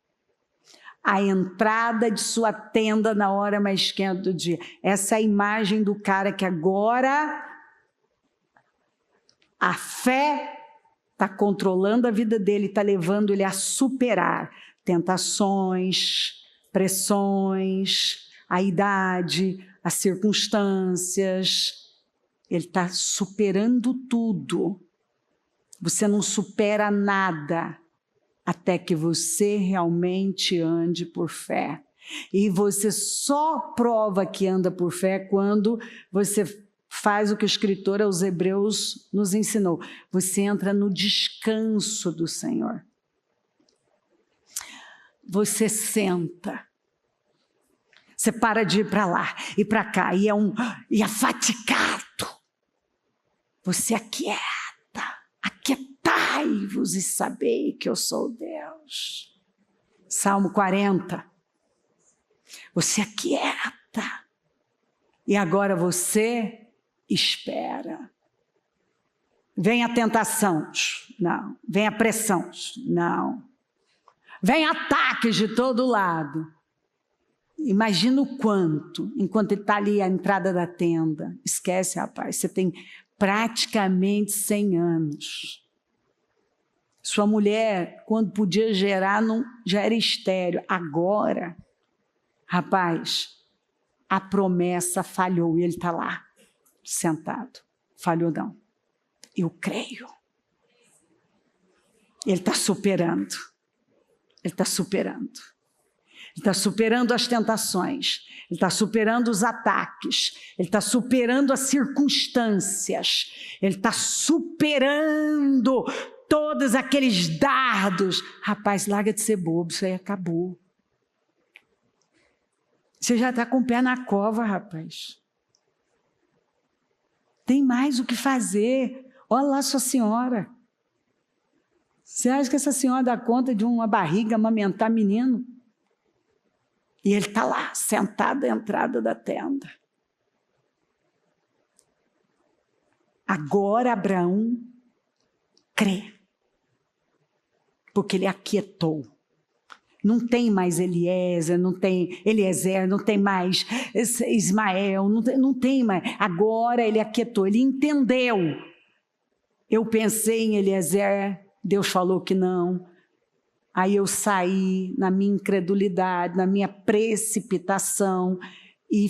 à entrada de sua tenda na hora mais quente do dia. Essa é a imagem do cara que agora a fé está controlando a vida dele, está levando ele a superar tentações, pressões, a idade, as circunstâncias. Ele está superando tudo. Você não supera nada até que você realmente ande por fé. E você só prova que anda por fé quando você faz o que o escritor aos Hebreus nos ensinou. Você entra no descanso do Senhor. Você senta. Você para de ir para lá e para cá. E é fatigado. Você aquieta. Aquietai-vos e sabei que eu sou Deus. Salmo 40. Você aquieta. E agora você espera. Vem a tentação? Não. Vem a pressão? Não. Vem ataques de todo lado. Imagina o quanto, enquanto ele está ali à entrada da tenda. Esquece, rapaz, você tem praticamente 100 anos. Sua mulher, quando podia gerar, já era estéril. Agora, rapaz, a promessa falhou e ele está lá, sentado. Falhou não. Eu creio. Ele está superando. Ele está superando. Ele está superando as tentações. Ele está superando os ataques. Ele está superando as circunstâncias. Ele está superando todos aqueles dardos. Rapaz, larga de ser bobo, isso aí acabou. Você já está com o pé na cova, rapaz. Tem mais o que fazer. Olha lá sua senhora. Você acha que essa senhora dá conta de uma barriga amamentar menino? E ele está lá, sentado à entrada da tenda. Agora Abraão crê. Porque ele aquietou. Não tem mais Eliezer, não tem mais Ismael, não tem mais. Agora ele aquietou, ele entendeu. Eu pensei em Eliezer, Deus falou que não. Aí eu saí na minha incredulidade, na minha precipitação e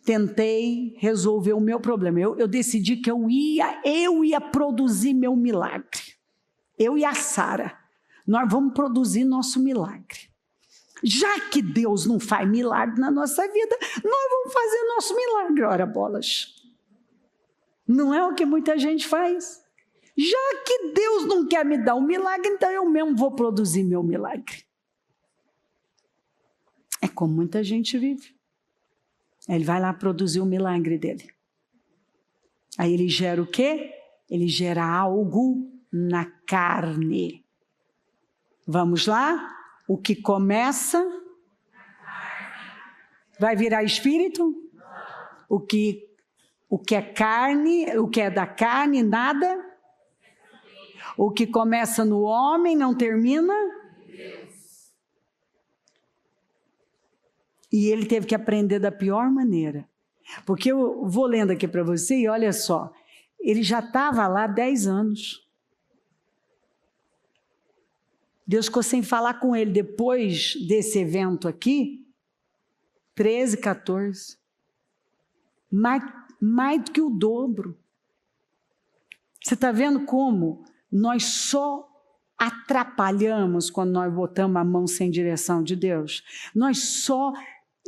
tentei resolver o meu problema. Eu decidi que eu ia produzir meu milagre. Eu e a Sara. Nós vamos produzir nosso milagre. Já que Deus não faz milagre na nossa vida, nós vamos fazer nosso milagre. Ora, bolas. Não é o que muita gente faz. Já que Deus não quer me dar um milagre, então eu mesmo vou produzir meu milagre. É como muita gente vive. Ele vai lá produzir o milagre dele. Aí ele gera o quê? Ele gera algo na carne. Vamos lá? O que começa vai virar espírito? O que é carne, o que é da carne, nada? O que começa no homem não termina? E ele teve que aprender da pior maneira. Porque eu vou lendo aqui para você e olha só, ele já estava lá 10 anos. Deus ficou sem falar com ele depois desse evento aqui, 13, 14. Mais do que o dobro. Você está vendo como nós só atrapalhamos quando nós botamos a mão sem direção de Deus? Nós só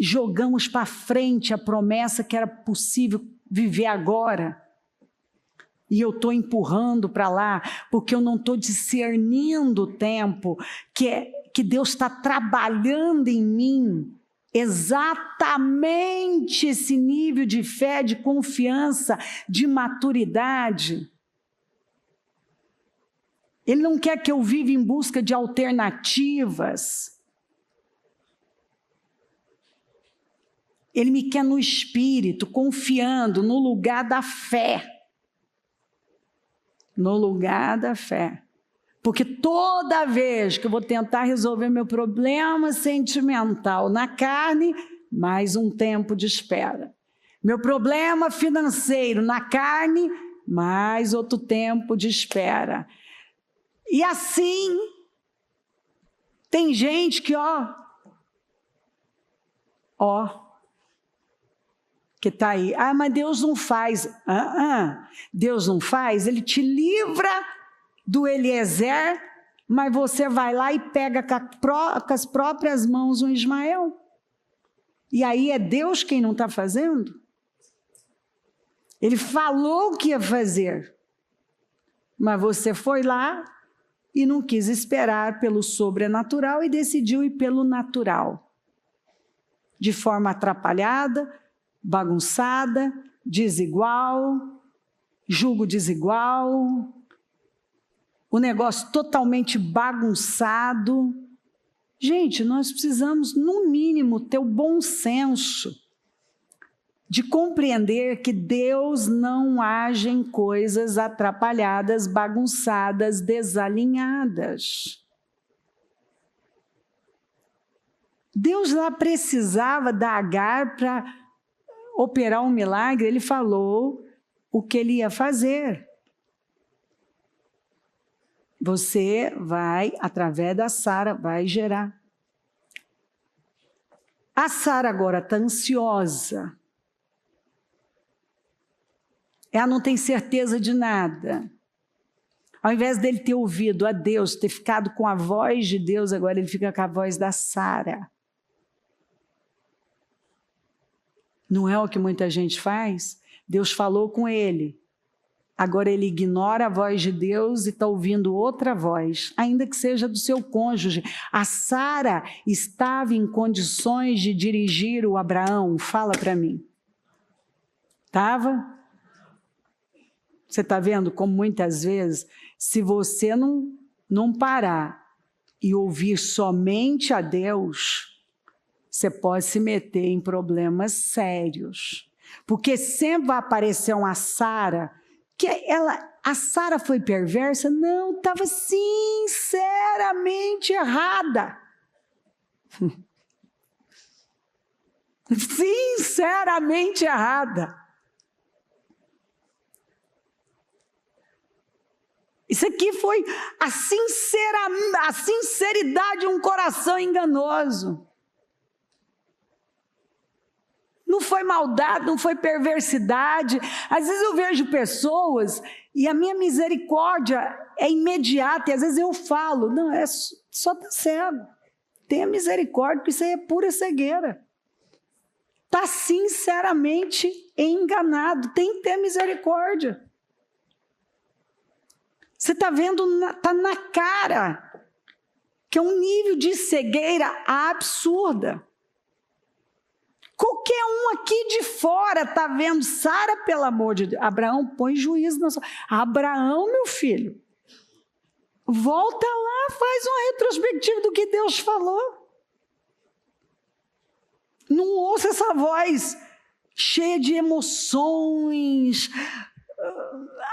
jogamos para frente a promessa que era possível viver agora. E eu estou empurrando para lá, porque eu não estou discernindo o tempo, que Deus está trabalhando em mim, exatamente esse nível de fé, de confiança, de maturidade. Ele não quer que eu viva em busca de alternativas. Ele me quer no espírito, confiando no lugar da fé. No lugar da fé. Porque toda vez que eu vou tentar resolver meu problema sentimental na carne, mais um tempo de espera. Meu problema financeiro na carne, mais outro tempo de espera. E assim, tem gente que, que está aí. Ah, mas Deus não faz. Deus não faz, Ele te livra do Eliezer, mas você vai lá e pega com as próprias mãos um Ismael. E aí é Deus quem não está fazendo? Ele falou que ia fazer, mas você foi lá e não quis esperar pelo sobrenatural e decidiu ir pelo natural. De forma atrapalhada, bagunçada, desigual, jugo desigual, o negócio totalmente bagunçado. Gente, nós precisamos, no mínimo, ter o bom senso de compreender que Deus não age em coisas atrapalhadas, bagunçadas, desalinhadas. Deus lá precisava da Agar para operar um milagre, Ele falou o que Ele ia fazer. Você vai, através da Sara, vai gerar. A Sara agora está ansiosa. Ela não tem certeza de nada. Ao invés dele ter ouvido a Deus, ter ficado com a voz de Deus, agora ele fica com a voz da Sara. Não é o que muita gente faz? Deus falou com ele. Agora ele ignora a voz de Deus e está ouvindo outra voz, ainda que seja do seu cônjuge. A Sara estava em condições de dirigir o Abraão? Fala para mim. Estava? Você está vendo como muitas vezes, se você não parar e ouvir somente a Deus, você pode se meter em problemas sérios. Porque sempre vai aparecer uma Sara, que a Sara foi perversa? Não, estava sinceramente errada. Sinceramente errada. Isso aqui foi a sinceridade de um coração enganoso. Não foi maldade, não foi perversidade. Às vezes eu vejo pessoas e a minha misericórdia é imediata. E às vezes eu falo, não, só está cego. Tenha misericórdia, porque isso aí é pura cegueira. Está sinceramente enganado, tem que ter misericórdia. Você está vendo, está na cara, que é um nível de cegueira absurda. Qualquer um aqui de fora está vendo, Sara, pelo amor de Deus, Abraão, põe juízo na sua... Abraão, meu filho, volta lá, faz uma retrospectiva do que Deus falou. Não ouça essa voz cheia de emoções,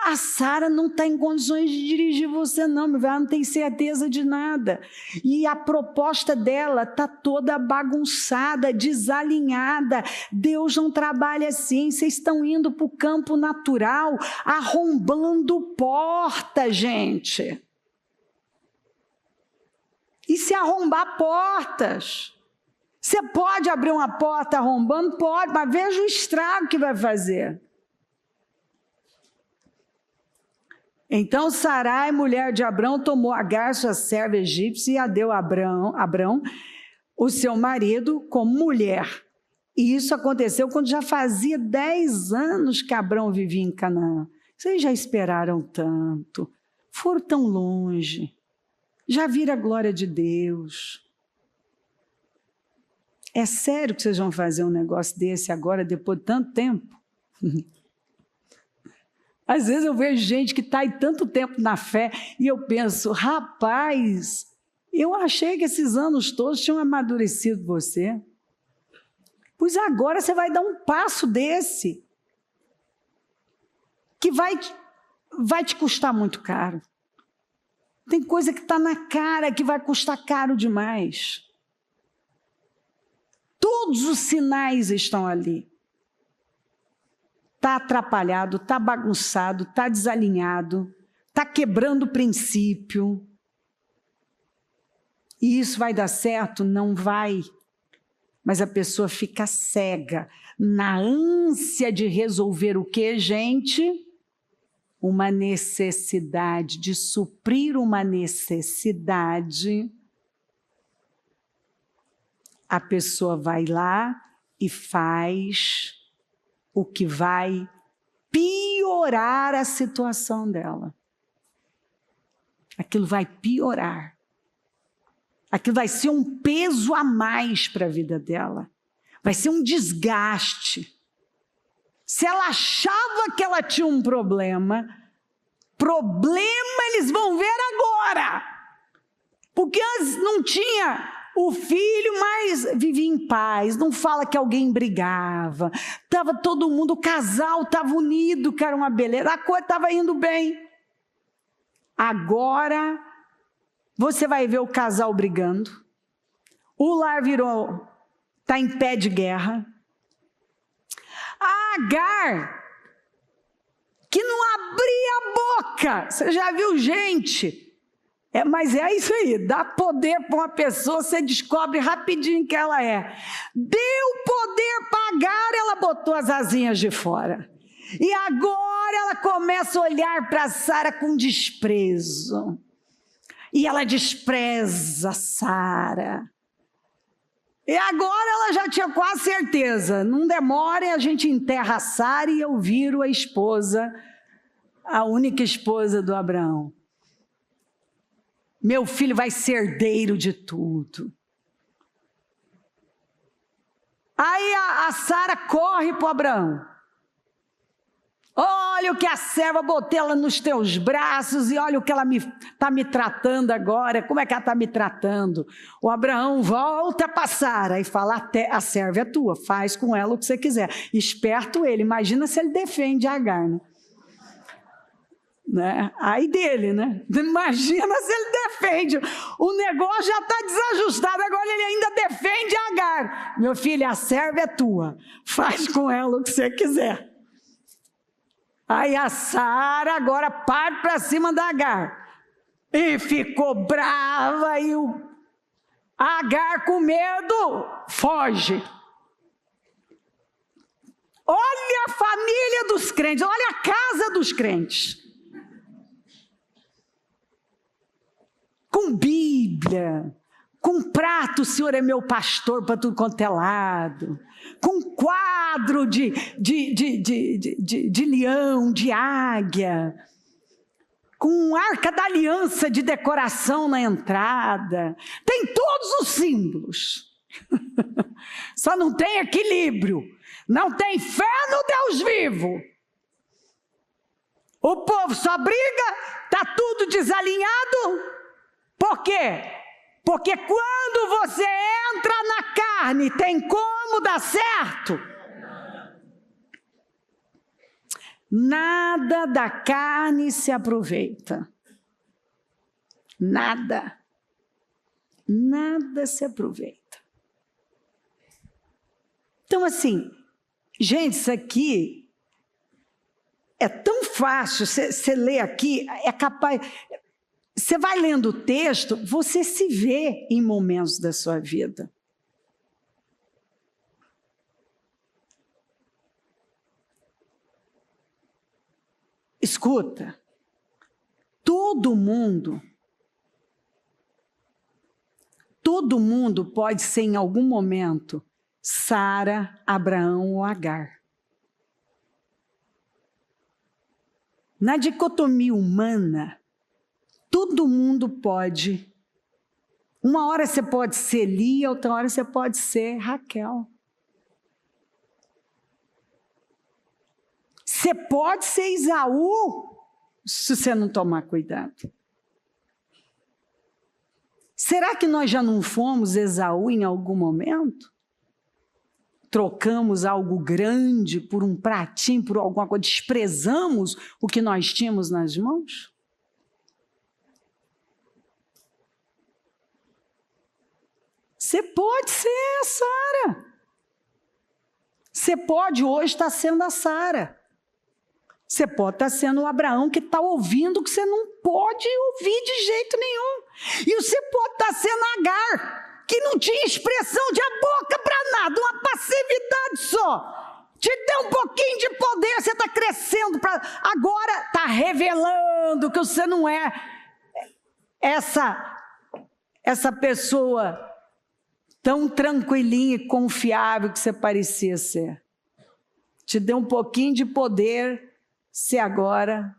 A Sara não está em condições de dirigir você não, meu velho, ela não tem certeza de nada. E a proposta dela está toda bagunçada, desalinhada. Deus não trabalha assim, vocês estão indo para o campo natural, arrombando porta, gente. E se arrombar portas? Você pode abrir uma porta arrombando? Pode, mas veja o estrago que vai fazer. Então Sarai, mulher de Abrão, tomou Agar, sua serva egípcia, e a deu a Abrão, o seu marido, como mulher. E isso aconteceu quando já fazia 10 anos que Abrão vivia em Canaã. Vocês já esperaram tanto, foram tão longe, já viram a glória de Deus. É sério que vocês vão fazer um negócio desse agora, depois de tanto tempo? Às vezes eu vejo gente que está aí tanto tempo na fé e eu penso, rapaz, eu achei que esses anos todos tinham amadurecido você. Pois agora você vai dar um passo desse, que vai te custar muito caro. Tem coisa que está na cara que vai custar caro demais. Todos os sinais estão ali. Está atrapalhado, está bagunçado, está desalinhado, está quebrando o princípio. E isso vai dar certo? Não vai. Mas a pessoa fica cega, na ânsia de resolver o quê, gente? Uma necessidade, de suprir uma necessidade. A pessoa vai lá e faz o que vai piorar a situação dela. Aquilo vai piorar. Aquilo vai ser um peso a mais para a vida dela. Vai ser um desgaste. Se ela achava que ela tinha um problema eles vão ver agora. Porque antes não tinha o filho, mas vivia em paz, não fala que alguém brigava, estava todo mundo, o casal estava unido, que era uma beleza, a coisa estava indo bem. Agora, você vai ver o casal brigando, o lar está em pé de guerra. A Agar, que não abria a boca, você já viu gente... mas é isso aí, dá poder para uma pessoa, você descobre rapidinho que ela é. Deu poder para Agar, ela botou as asinhas de fora. E agora ela começa a olhar para Sara com desprezo. E ela despreza Sara. E agora ela já tinha quase certeza, não demora, a gente enterra a Sara e eu viro a esposa, a única esposa do Abraão. Meu filho vai ser herdeiro de tudo. Aí a Sara corre para o Abraão. Olha o que a serva, botei ela nos teus braços e olha o que ela está me tratando agora. Como é que ela está me tratando? O Abraão volta para Sara e fala, a serva é tua, faz com ela o que você quiser. Esperto ele, imagina se ele defende Agar, né? Aí dele, né? Imagina se ele defende, o negócio já está desajustado, agora ele ainda defende Agar. Meu filho, a serva é tua, faz com ela o que você quiser. Aí a Sara agora parte para cima da Agar, e ficou brava, e a Agar com medo, foge. Olha a família dos crentes, olha a casa dos crentes. Com Bíblia, com prato, o Senhor é meu pastor para tudo quanto é lado, com quadro de leão, de águia, com arca da aliança de decoração na entrada, tem todos os símbolos, só não tem equilíbrio, não tem fé no Deus vivo. O povo só briga, está tudo desalinhado. Por quê? Porque quando você entra na carne, tem como dar certo? Nada da carne se aproveita. Nada. Nada se aproveita. Então, assim, gente, isso aqui é tão fácil, você lê aqui, é capaz... Você vai lendo o texto, você se vê em momentos da sua vida. Escuta, todo mundo pode ser em algum momento Sara, Abraão ou Agar. Na dicotomia humana, todo mundo pode. Uma hora você pode ser Lia, outra hora você pode ser Raquel. Você pode ser Esaú, se você não tomar cuidado. Será que nós já não fomos Esaú em algum momento? Trocamos algo grande por um pratinho, por alguma coisa, desprezamos o que nós tínhamos nas mãos? Você pode ser a Sara. Você pode hoje estar sendo a Sara. Você pode estar sendo o Abraão que está ouvindo que você não pode ouvir de jeito nenhum. E você pode estar sendo Agar, que não tinha expressão de a boca para nada, uma passividade só. Te deu um pouquinho de poder, você está crescendo. Agora está revelando que você não é essa pessoa tão tranquilinha e confiável que você parecia ser. Te deu um pouquinho de poder, você agora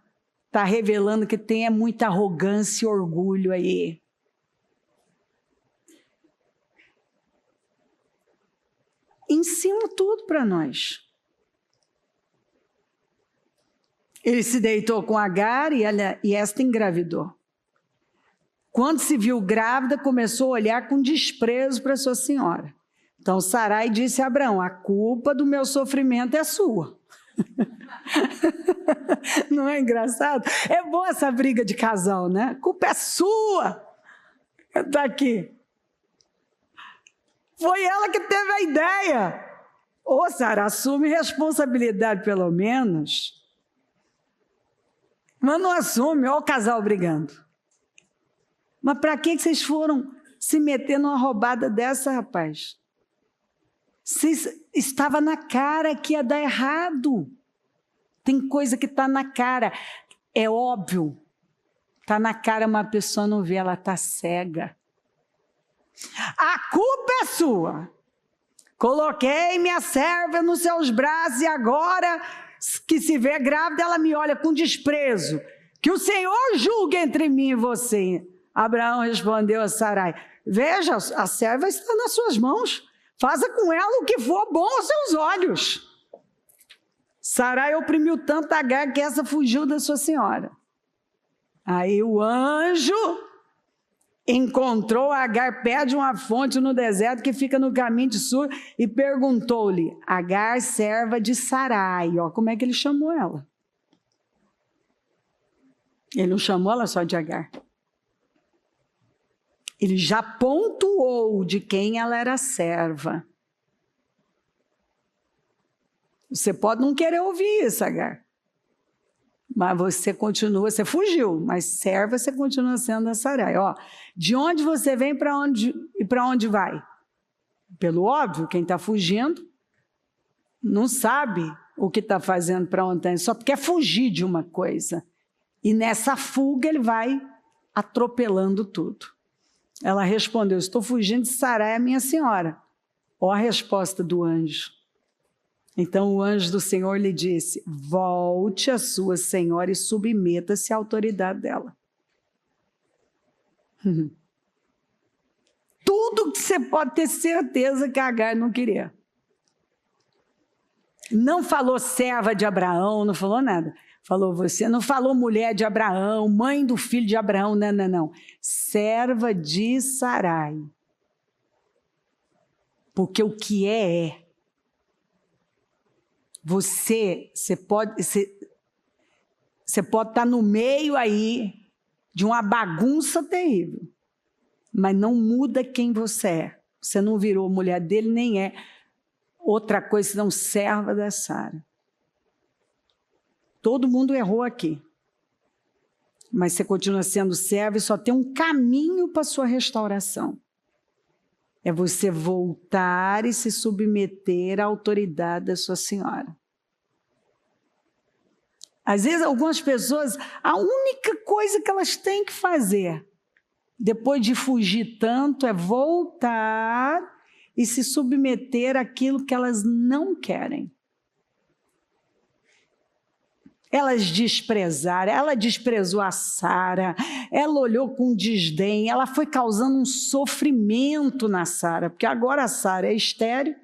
está revelando que tem muita arrogância e orgulho aí. Ensina tudo para nós. Ele se deitou com Agar e esta engravidou. Quando se viu grávida, começou a olhar com desprezo para sua senhora. Então Sarai disse a Abraão: a culpa do meu sofrimento é sua. Não é engraçado? É boa essa briga de casal, né? A culpa é sua. Está aqui. Foi ela que teve a ideia. Ô, Sara, assume responsabilidade pelo menos. Mas não assume, olha o casal brigando. Mas para que vocês foram se meter numa roubada dessa, rapaz? Estava na cara que ia dar errado. Tem coisa que está na cara. É óbvio. Está na cara, uma pessoa não vê, ela está cega. A culpa é sua. Coloquei minha serva nos seus braços e agora que se vê grávida, ela me olha com desprezo. Que o Senhor julgue entre mim e você. Abraão respondeu a Sarai: veja, a serva está nas suas mãos. Faça com ela o que for bom aos seus olhos. Sarai oprimiu tanto Agar que essa fugiu da sua senhora. Aí o anjo encontrou Agar perto de uma fonte no deserto que fica no caminho de Sur e perguntou-lhe: Agar, serva de Sarai. Ó, como é que ele chamou ela? Ele não chamou ela só de Agar. Ele já pontuou de quem ela era serva. Você pode não querer ouvir isso, Agar. Mas você continua, você fugiu, mas serva você continua sendo a Sarai. Ó, de onde você vem e para onde vai? Pelo óbvio, quem está fugindo não sabe o que está fazendo, para onde está, só quer fugir de uma coisa. E nessa fuga ele vai atropelando tudo. Ela respondeu: estou fugindo de Sarai, a minha senhora. Ó a resposta do anjo. Então o anjo do Senhor lhe disse: volte a sua senhora e submeta-se à autoridade dela. Tudo que você pode ter certeza que Agar não queria. Não falou serva de Abraão, não falou nada. Falou você, não falou mulher de Abraão, mãe do filho de Abraão, não. Serva de Sarai. Porque o que é. Você pode... Você pode estar no meio aí de uma bagunça terrível, mas não muda quem você é. Você não virou mulher dele, nem é outra coisa senão serva da Sara. Todo mundo errou aqui, mas você continua sendo serva e só tem um caminho para a sua restauração. É você voltar e se submeter à autoridade da sua senhora. Às vezes, algumas pessoas, a única coisa que elas têm que fazer, depois de fugir tanto, é voltar e se submeter àquilo que elas não querem. Elas desprezaram, ela desprezou a Sara, ela olhou com desdém, ela foi causando um sofrimento na Sara, porque agora a Sara é estéril,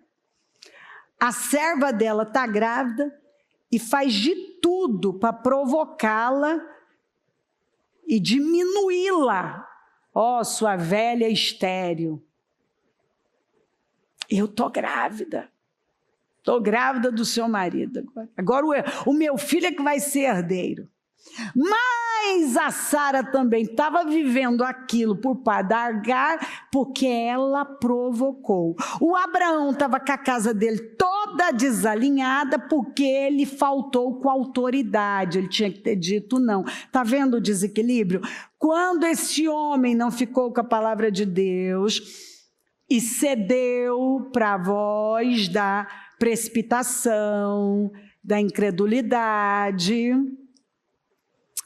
a serva dela está grávida e faz de tudo para provocá-la e diminuí-la. Ó, sua velha estéril, eu estou grávida. Estou grávida do seu marido. Agora o meu filho é que vai ser herdeiro. Mas a Sara também estava vivendo aquilo por parte da Agar, porque ela provocou. O Abraão estava com a casa dele toda desalinhada, porque ele faltou com autoridade. Ele tinha que ter dito não. Está vendo o desequilíbrio? Quando esse homem não ficou com a palavra de Deus e cedeu para a voz da precipitação, da incredulidade,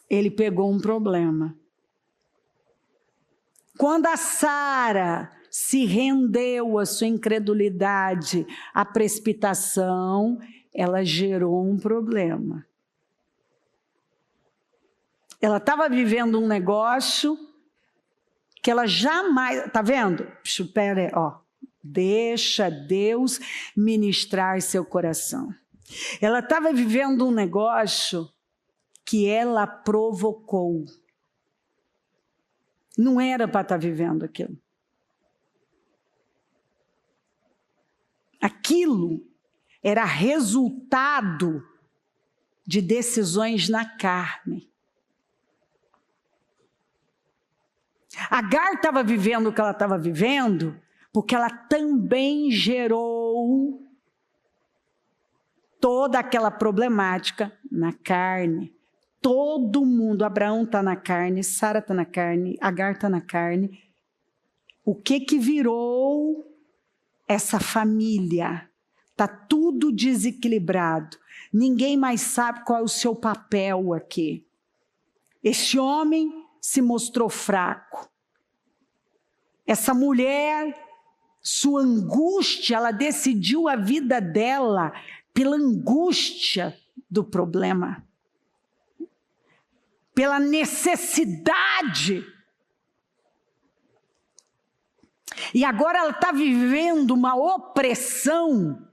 ele pegou um problema. Quando a Sara se rendeu à sua incredulidade, à precipitação, ela gerou um problema. Ela estava vivendo um negócio que ela jamais... Está vendo? Espera aí, ó. Deixa Deus ministrar seu coração. Ela estava vivendo um negócio que ela provocou. Não era para estar vivendo aquilo. Aquilo era resultado de decisões na carne. Agar estava vivendo o que ela estava vivendo porque ela também gerou toda aquela problemática na carne. Todo mundo, Abraão está na carne, Sara está na carne, Agar está na carne. O que virou essa família? Está tudo desequilibrado. Ninguém mais sabe qual é o seu papel aqui. Esse homem se mostrou fraco. Essa mulher, sua angústia, ela decidiu a vida dela pela angústia do problema, pela necessidade. E agora ela está vivendo uma opressão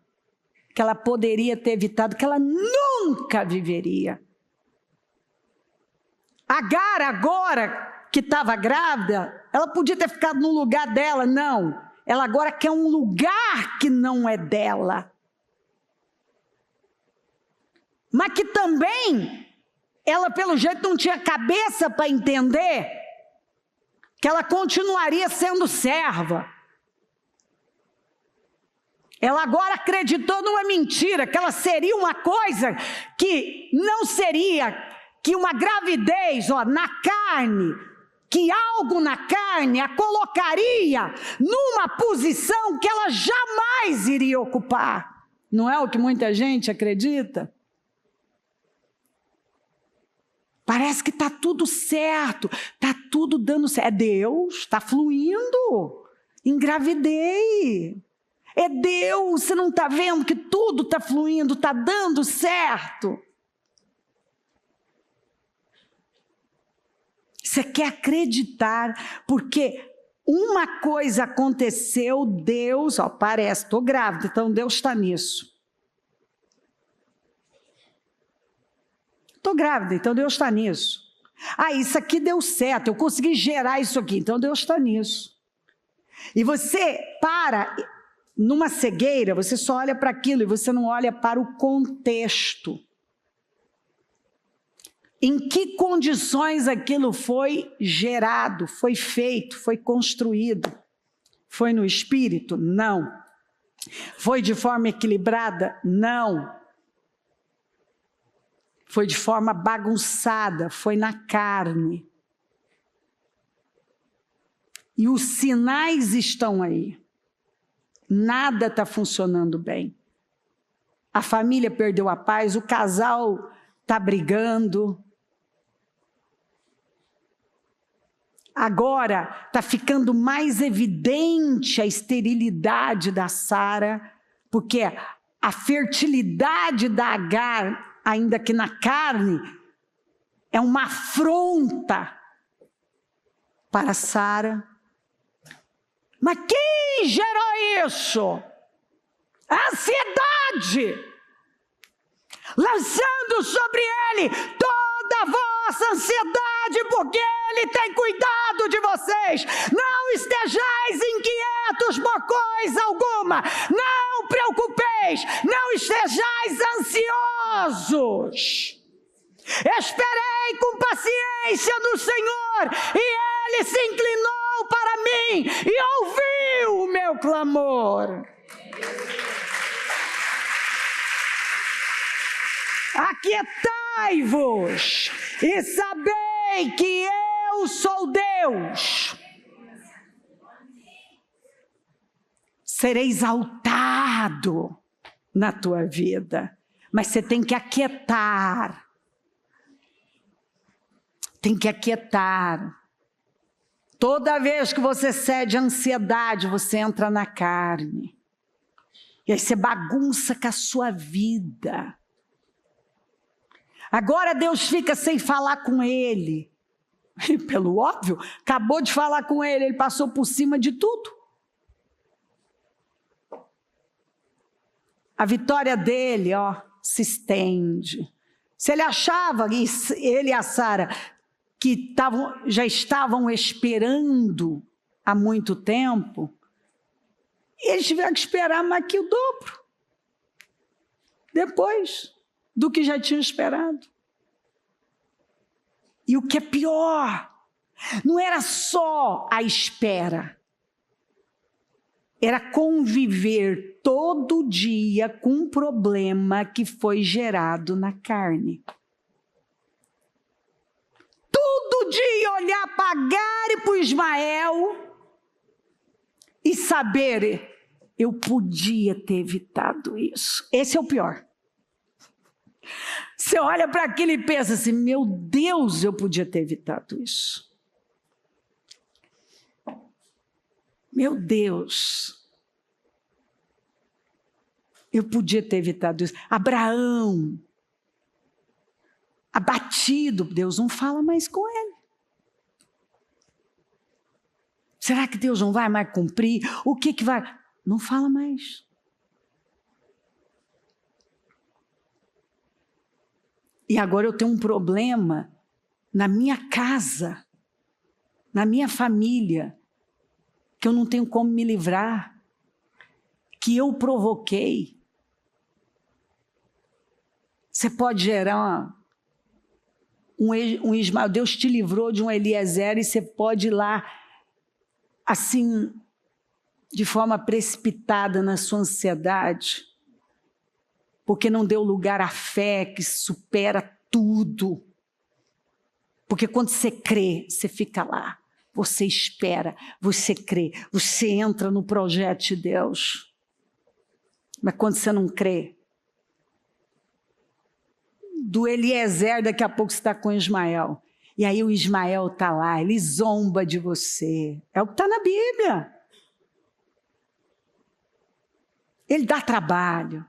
que ela poderia ter evitado, que ela nunca viveria. Agar, agora que estava grávida, ela podia ter ficado no lugar dela, não. Ela agora quer um lugar que não é dela. Mas que também, ela pelo jeito não tinha cabeça para entender que ela continuaria sendo serva. Ela agora acreditou numa mentira, que ela seria uma coisa que não seria, que uma gravidez, ó, na carne, que algo na carne a colocaria numa posição que ela jamais iria ocupar. Não é o que muita gente acredita? Parece que está tudo certo, está tudo dando certo. É Deus, está fluindo. Engravidei. É Deus, você não está vendo que tudo está fluindo, está dando certo. Você quer acreditar, porque uma coisa aconteceu, Deus, ó, parece, estou grávida, então Deus está nisso. Estou grávida, então Deus está nisso. Ah, isso aqui deu certo, eu consegui gerar isso aqui, então Deus está nisso. E você para numa cegueira, você só olha para aquilo e você não olha para o contexto. Em que condições aquilo foi gerado, foi feito, foi construído? Foi no espírito? Não. Foi de forma equilibrada? Não. Foi de forma bagunçada, foi na carne. E os sinais estão aí. Nada está funcionando bem. A família perdeu a paz, o casal está brigando. Agora está ficando mais evidente a esterilidade da Sara, porque a fertilidade da Agar, ainda que na carne, é uma afronta para Sara. Mas quem gerou isso? A ansiedade, lançando sobre ele toda a vossa ansiedade, porque ele tem cuidado de vocês. Não estejais inquietos por coisa alguma, não preocupeis, não estejais ansiosos. Esperei com paciência no Senhor, e ele se inclinou para mim e ouviu o meu clamor. Aquietai-vos e sabei que eu sou Deus. Serei exaltado na tua vida, mas você tem que aquietar. Tem que aquietar. Toda vez que você cede à ansiedade, você entra na carne. E aí você bagunça com a sua vida. Agora Deus fica sem falar com ele. E pelo óbvio, acabou de falar com ele, ele passou por cima de tudo. A vitória dele, se estende. Se ele achava, ele e a Sara, que já estavam esperando há muito tempo, eles tiveram que esperar mais que o dobro. Depois do que já tinham esperado. E o que é pior, não era só a espera, era conviver todo dia com um problema que foi gerado na carne. Todo dia olhar para Agar e para Ismael e saber, eu podia ter evitado isso. Esse é o pior. Você olha para aquilo e pensa assim, meu Deus, eu podia ter evitado isso. Meu Deus, eu podia ter evitado isso. Abraão, abatido, Deus não fala mais com ele. Será que Deus não vai mais cumprir? O que vai? Não fala mais. E agora eu tenho um problema na minha casa, na minha família, que eu não tenho como me livrar, que eu provoquei. Você pode gerar um Ismael, Deus te livrou de um Eliezer e você pode ir lá, assim, de forma precipitada na sua ansiedade, porque não deu lugar à fé que supera tudo. Porque quando você crê, você fica lá, você espera, você crê, você entra no projeto de Deus. Mas quando você não crê, do Eliezer, daqui a pouco você está com Ismael. E aí o Ismael está lá, ele zomba de você. É o que está na Bíblia. Ele dá trabalho.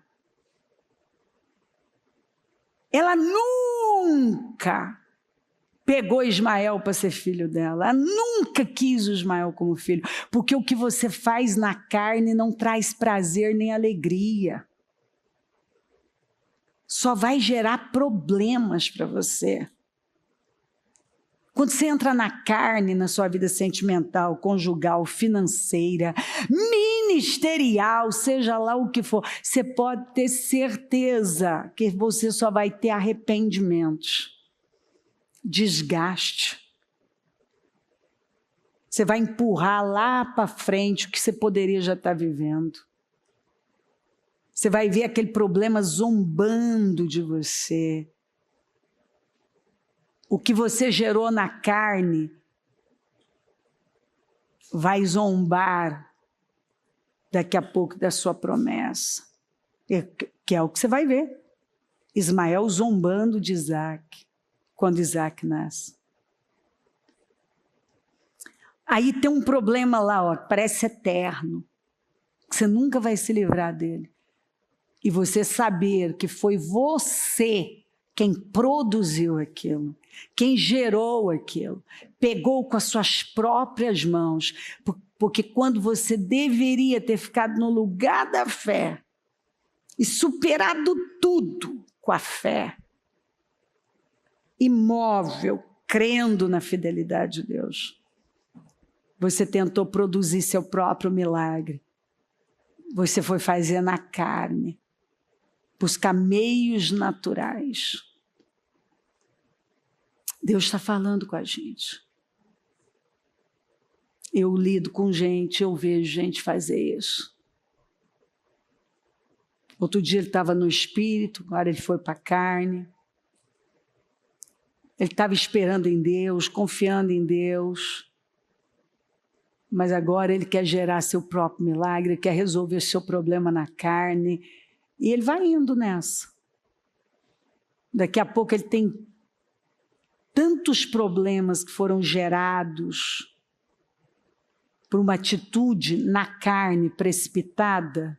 Ela nunca pegou Ismael para ser filho dela. Ela nunca quis o Ismael como filho. Porque o que você faz na carne não traz prazer nem alegria. Só vai gerar problemas para você. Quando você entra na carne, na sua vida sentimental, conjugal, financeira, ministerial, seja lá o que for, você pode ter certeza que você só vai ter arrependimentos. desgaste. Você vai empurrar lá para frente o que você poderia já estar vivendo. Você vai ver aquele problema zombando de você. O que você gerou na carne vai zombar daqui a pouco da sua promessa. Que é o que você vai ver. Ismael zombando de Isaac, quando Isaac nasce. Aí tem um problema lá, ó, que parece eterno, que você nunca vai se livrar dele. E você saber que foi você quem produziu aquilo, quem gerou aquilo, pegou com as suas próprias mãos, porque quando você deveria ter ficado no lugar da fé e superado tudo com a fé, imóvel, crendo na fidelidade de Deus, você tentou produzir seu próprio milagre. Você foi fazer na carne, buscar meios naturais. Deus está falando com a gente. Eu lido com gente, eu vejo gente fazer isso. Outro dia ele estava no espírito, agora ele foi para a carne. Ele estava esperando em Deus, confiando em Deus. Mas agora ele quer gerar seu próprio milagre, quer resolver seu problema na carne. E ele vai indo nessa. Daqui a pouco ele tem tantos problemas que foram gerados por uma atitude na carne precipitada,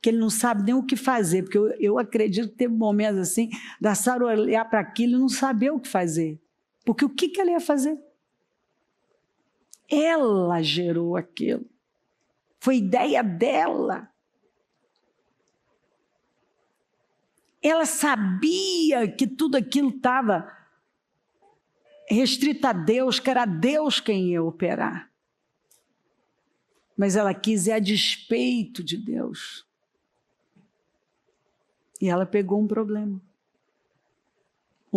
que ele não sabe nem o que fazer, porque eu acredito que teve momentos assim, da Sara olhar para aquilo e não saber o que fazer. Porque o que ela ia fazer? Ela gerou aquilo. Foi ideia dela. Ela sabia que tudo aquilo estava restrito a Deus, que era Deus quem ia operar. Mas ela quis ir a despeito de Deus. E ela pegou um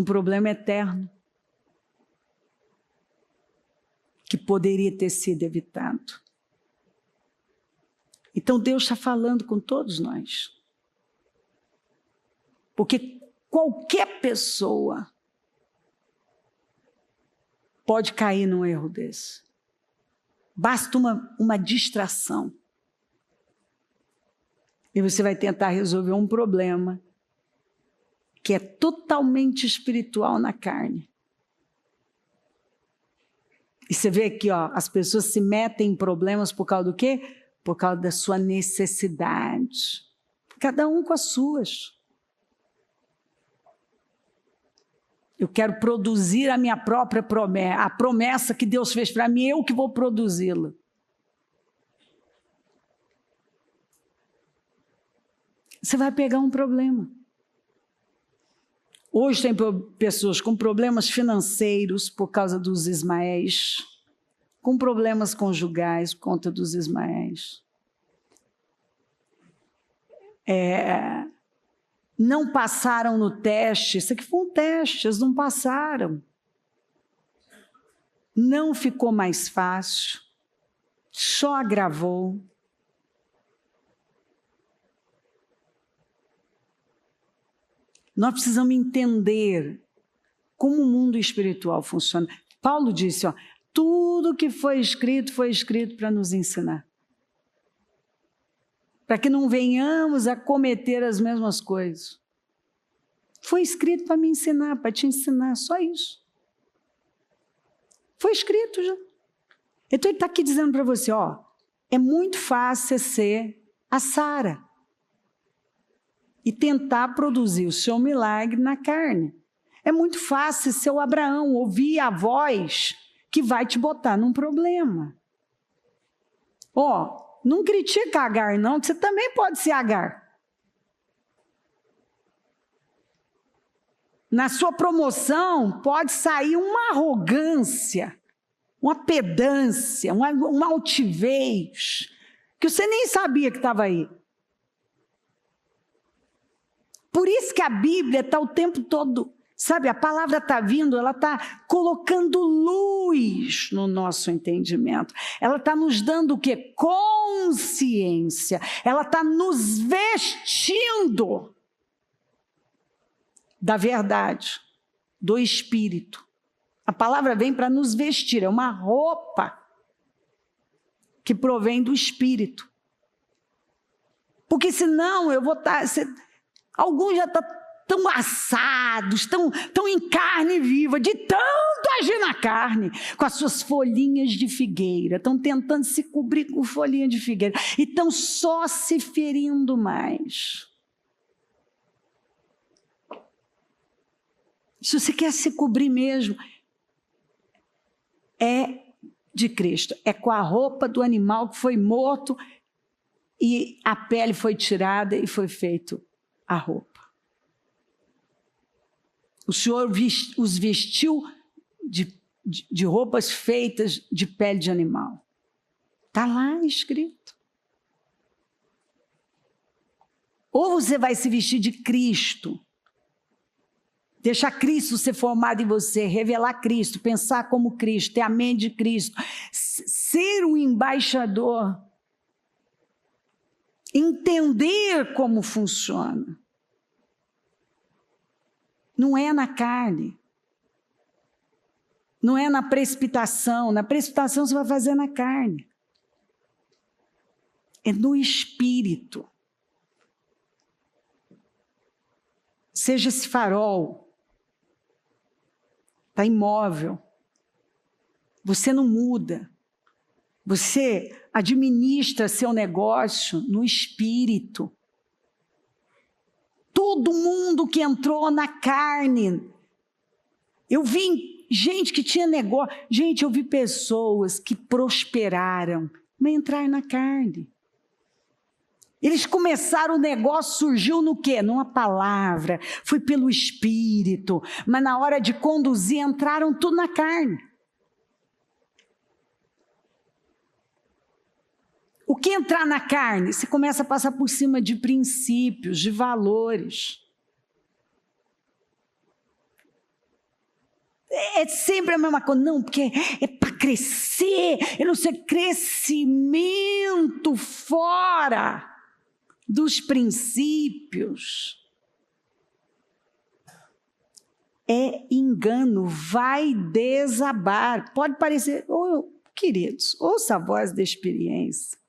problema eterno, que poderia ter sido evitado. Então Deus está falando com todos nós. Porque qualquer pessoa pode cair num erro desse. Basta uma distração. E você vai tentar resolver um problema que é totalmente espiritual na carne. E você vê aqui, ó, as pessoas se metem em problemas por causa do quê? Por causa da sua necessidade. Cada um com as suas. Eu quero produzir a minha própria promessa, a promessa que Deus fez para mim, eu que vou produzi-la. Você vai pegar um problema. Hoje tem pessoas com problemas financeiros por causa dos Ismaéis, com problemas conjugais por conta dos Ismaéis. Não passaram no teste, isso aqui foi um teste, eles não passaram. Não ficou mais fácil, só agravou. Nós precisamos entender como o mundo espiritual funciona. Paulo disse, ó, tudo que foi escrito para nos ensinar. Para que não venhamos a cometer as mesmas coisas. Foi escrito para me ensinar, para te ensinar, só isso. Foi escrito já. Então ele está aqui dizendo para você, ó, é muito fácil ser a Sara e tentar produzir o seu milagre na carne. É muito fácil ser o Abraão, ouvir a voz que vai te botar num problema. Ó, não critica Agar não, que você também pode ser Agar. Na sua promoção pode sair uma arrogância, uma pedância, uma altivez, que você nem sabia que estava aí. Por isso que a Bíblia está o tempo todo Sabe, a palavra está vindo, ela está colocando luz no nosso entendimento. Ela está nos dando o quê? Consciência. Ela está nos vestindo da verdade, do Espírito. A palavra vem para nos vestir, é uma roupa que provém do Espírito. Porque senão eu vou estar... Alguns já estão tão assados, tão em carne viva, de tanto agir na carne, com as suas folhinhas de figueira, estão tentando se cobrir com folhinha de figueira, e estão só se ferindo mais. Se você quer se cobrir mesmo, é de Cristo, é com a roupa do animal que foi morto, e a pele foi tirada e foi feito a roupa. O Senhor os vestiu de roupas feitas de pele de animal. Está lá escrito. Ou você vai se vestir de Cristo, deixar Cristo ser formado em você, revelar Cristo, pensar como Cristo, ter a mente de Cristo, ser um embaixador, entender como funciona. Não é na carne, não é na precipitação você vai fazer na carne. É no Espírito. Seja esse farol, está imóvel, você não muda, você administra seu negócio no Espírito. Todo mundo que entrou na carne, eu vi gente que tinha negócio, eu vi pessoas que prosperaram, mas entraram na carne. Eles começaram, o negócio surgiu no quê? Numa palavra, foi pelo Espírito, mas na hora de conduzir entraram tudo na carne. O que entrar na carne? Você começa a passar por cima de princípios, de valores. É sempre a mesma coisa. Não, porque é para crescer. Eu não sei, crescimento fora dos princípios. É engano, vai desabar. Pode parecer, queridos, ouça a voz da experiência.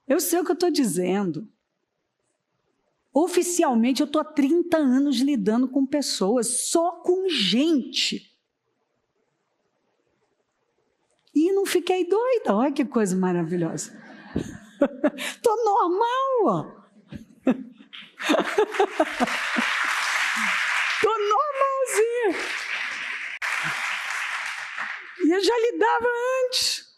Eu sei o que eu estou dizendo. Oficialmente, eu estou há 30 anos lidando com pessoas, só com gente. E não fiquei doida, olha que coisa maravilhosa. Estou normal, ó. Estou normalzinha. E eu já lidava antes.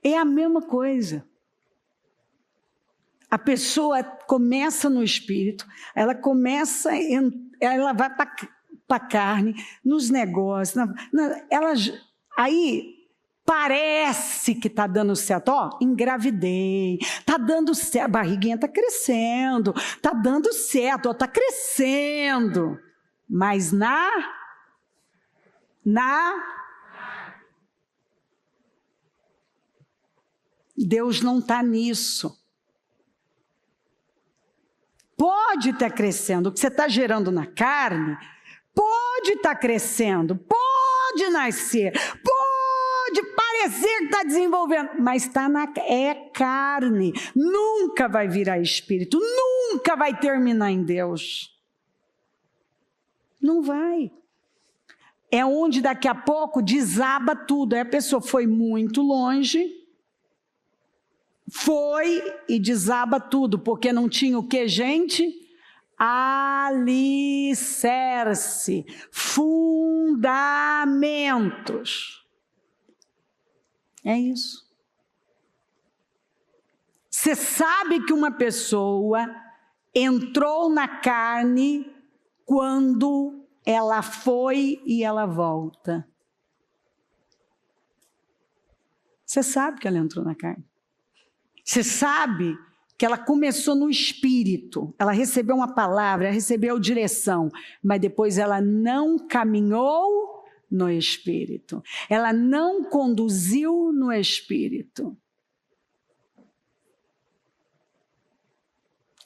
É a mesma coisa. A pessoa começa no espírito, ela vai para a carne, nos negócios, aí parece que está dando certo. Engravidei, está dando certo, a barriguinha está crescendo, está dando certo, está crescendo. Mas Deus não está nisso. Pode estar crescendo, o que você está gerando na carne, pode estar crescendo, pode nascer, pode parecer que está desenvolvendo, mas é carne, nunca vai virar espírito, nunca vai terminar em Deus. Não vai. É onde daqui a pouco desaba tudo, aí a pessoa foi muito longe, foi e desaba tudo, porque não tinha o que, gente? Alicerce, fundamentos. É isso. Você sabe que uma pessoa entrou na carne quando ela foi e ela volta. Você sabe que ela entrou na carne. Você sabe que ela começou no espírito, ela recebeu uma palavra, recebeu direção, mas depois ela não caminhou no espírito, ela não conduziu no espírito.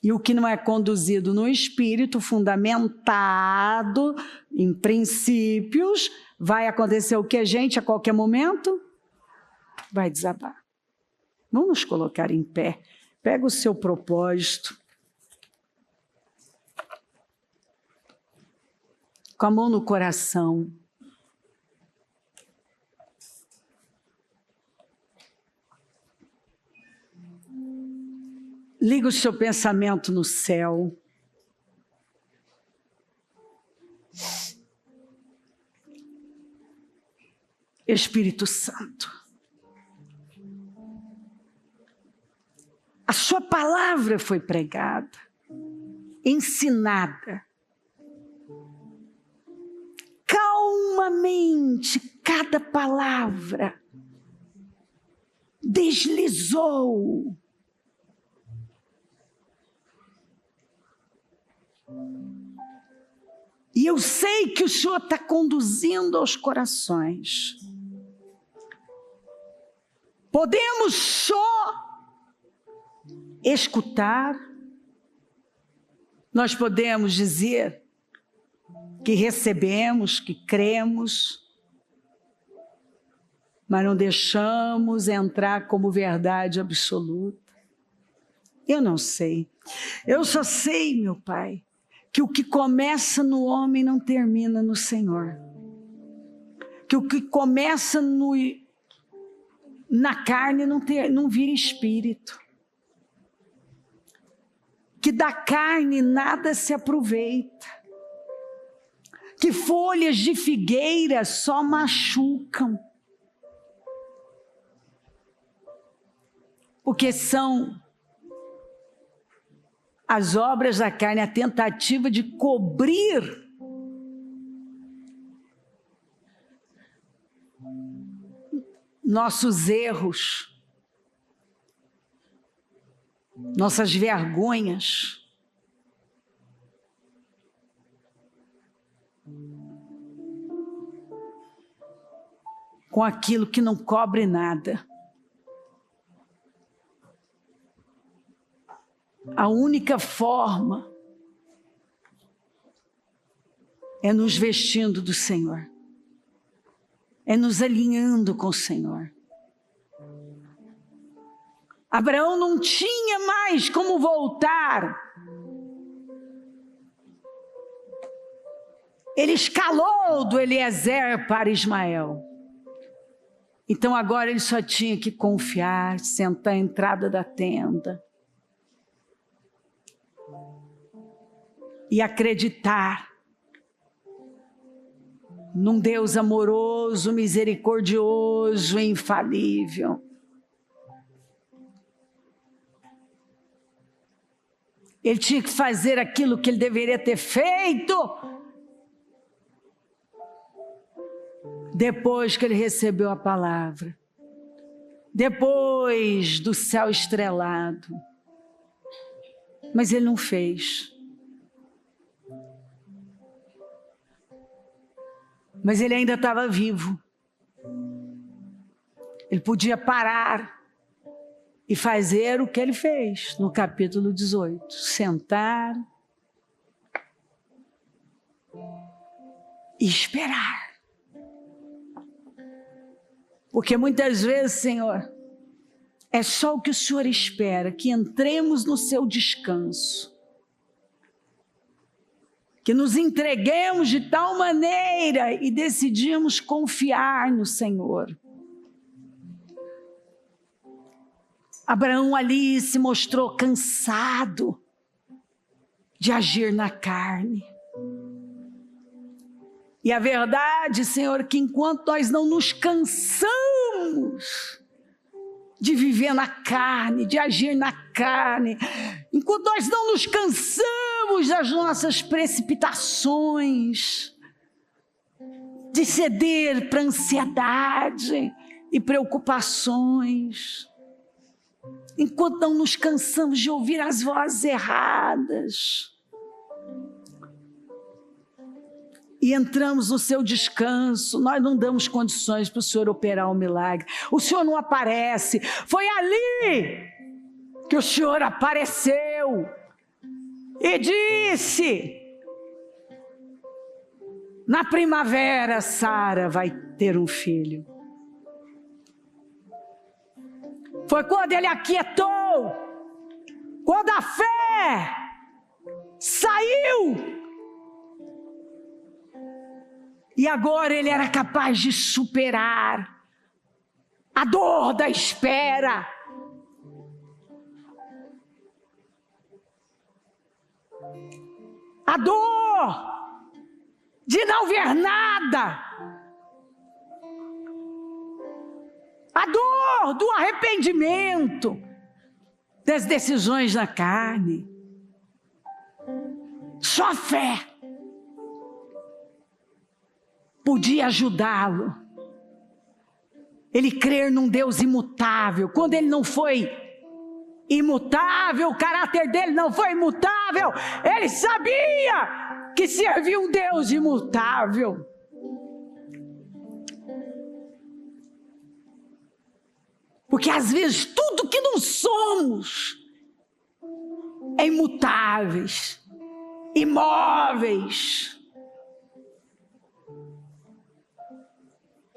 E o que não é conduzido no espírito, fundamentado em princípios, vai acontecer o que, gente, a qualquer momento? Vai desabar. Vamos nos colocar em pé. Pega o seu propósito. Com a mão no coração. Liga o seu pensamento no céu. Espírito Santo, a sua palavra foi pregada, ensinada. Calmamente, cada palavra deslizou. E eu sei que o Senhor está conduzindo aos corações. Podemos só escutar, nós podemos dizer que recebemos, que cremos, mas não deixamos entrar como verdade absoluta. Eu não sei. Eu só sei, meu Pai, que o que começa no homem não termina no Senhor. Que o que começa na carne não vira espírito. Que da carne nada se aproveita. Que folhas de figueira só machucam. Porque são as obras da carne, a tentativa de cobrir nossos erros, nossas vergonhas. Com aquilo que não cobre nada. A única forma é nos vestindo do Senhor, é nos alinhando com o Senhor. Abraão não tinha mais como voltar. Ele escalou do Eliezer para Ismael. Então agora ele só tinha que confiar, sentar à entrada da tenda e acreditar num Deus amoroso, misericordioso e infalível. Ele tinha que fazer aquilo que ele deveria ter feito depois que ele recebeu a palavra, depois do céu estrelado. Mas ele não fez. Mas ele ainda estava vivo. Ele podia parar e fazer o que ele fez no capítulo 18. Sentar e esperar. Porque muitas vezes, Senhor, é só o que o Senhor espera, que entremos no seu descanso. Que nos entreguemos de tal maneira e decidimos confiar no Senhor. Abraão ali se mostrou cansado de agir na carne. E a verdade, Senhor, é que enquanto nós não nos cansamos de viver na carne, de agir na carne, enquanto nós não nos cansamos das nossas precipitações, de ceder para ansiedade e preocupações, enquanto não nos cansamos de ouvir as vozes erradas. E entramos no seu descanso, nós não damos condições para o Senhor operar um milagre. O Senhor não aparece. Foi ali que o Senhor apareceu e disse: na primavera, Sara vai ter um filho. Foi quando ele aquietou, quando a fé saiu. E agora ele era capaz de superar a dor da espera. A dor de não ver nada. A dor do arrependimento, das decisões na carne. Só a fé podia ajudá-lo. Ele crer num Deus imutável. Quando ele não foi imutável, o caráter dele não foi imutável, ele sabia que servia um Deus imutável. Porque às vezes tudo que não somos é imutáveis, imóveis.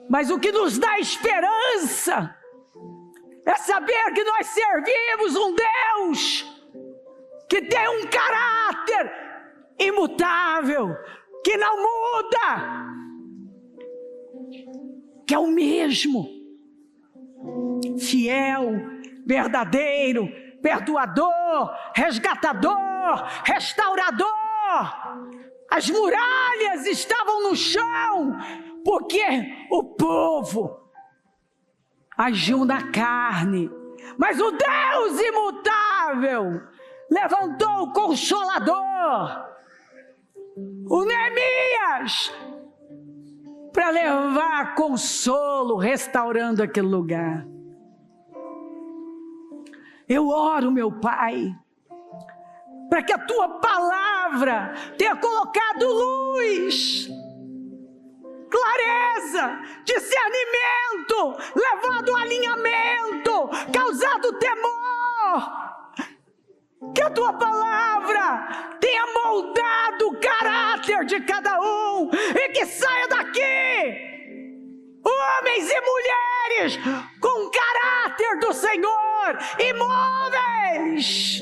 Mas o que nos dá esperança é saber que nós servimos um Deus que tem um caráter imutável, que não muda, que é o mesmo, fiel, verdadeiro, perdoador, resgatador, restaurador. As muralhas estavam no chão, porque o povo agiu na carne, mas o Deus imutável levantou o Consolador, o Neemias, para levar consolo, restaurando aquele lugar. Eu oro, meu Pai, para que a Tua palavra tenha colocado luz, clareza, discernimento, levado alinhamento, causado temor. Que a Tua palavra tenha moldado o caráter de cada um e que saia daqui homens e mulheres com o caráter do Senhor, imóveis,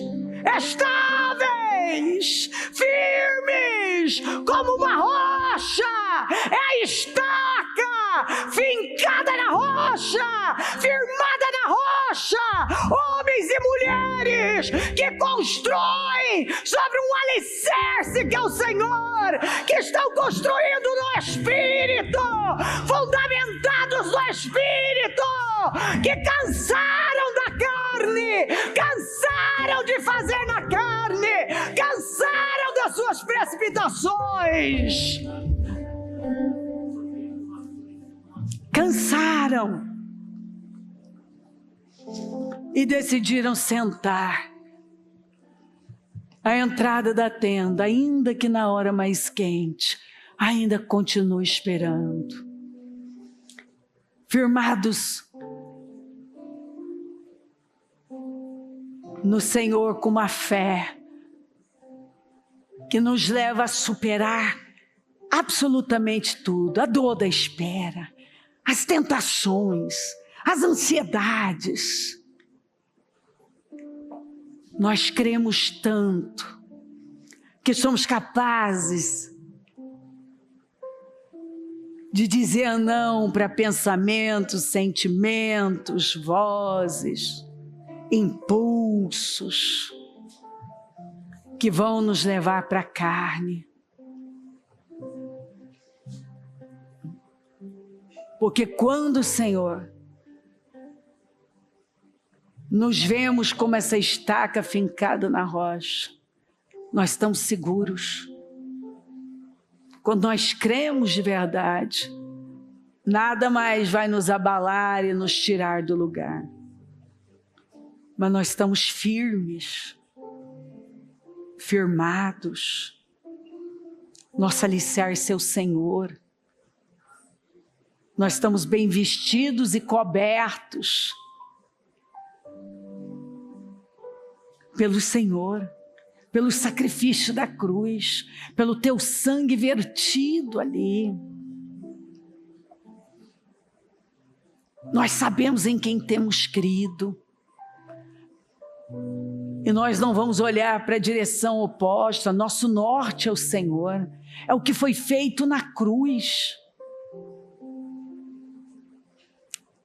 estáveis, firmes como uma rocha. É a estaca fincada na rocha, firmada na rocha. Homens e mulheres que constroem sobre um alicerce que é o Senhor, que estão construindo no Espírito, fundamentados no Espírito, que cansaram da carne, cansaram de fazer na carne, cansaram das suas precipitações. Cansaram e decidiram sentar à entrada da tenda, ainda que na hora mais quente, ainda continue esperando, firmados no Senhor com uma fé que nos leva a superar absolutamente tudo, a dor da espera, as tentações, as ansiedades. Nós cremos tanto que somos capazes de dizer não para pensamentos, sentimentos, vozes, impulsos que vão nos levar para a carne. Porque quando, Senhor, nos vemos como essa estaca fincada na rocha, nós estamos seguros. Quando nós cremos de verdade, nada mais vai nos abalar e nos tirar do lugar. mas nós estamos firmes, firmados. Nosso alicerce é o Senhor. Nós estamos bem vestidos e cobertos pelo Senhor, pelo sacrifício da cruz, pelo teu sangue vertido ali. Nós sabemos em quem temos crido. E nós não vamos olhar para a direção oposta. Nosso norte é o Senhor. É o que foi feito na cruz.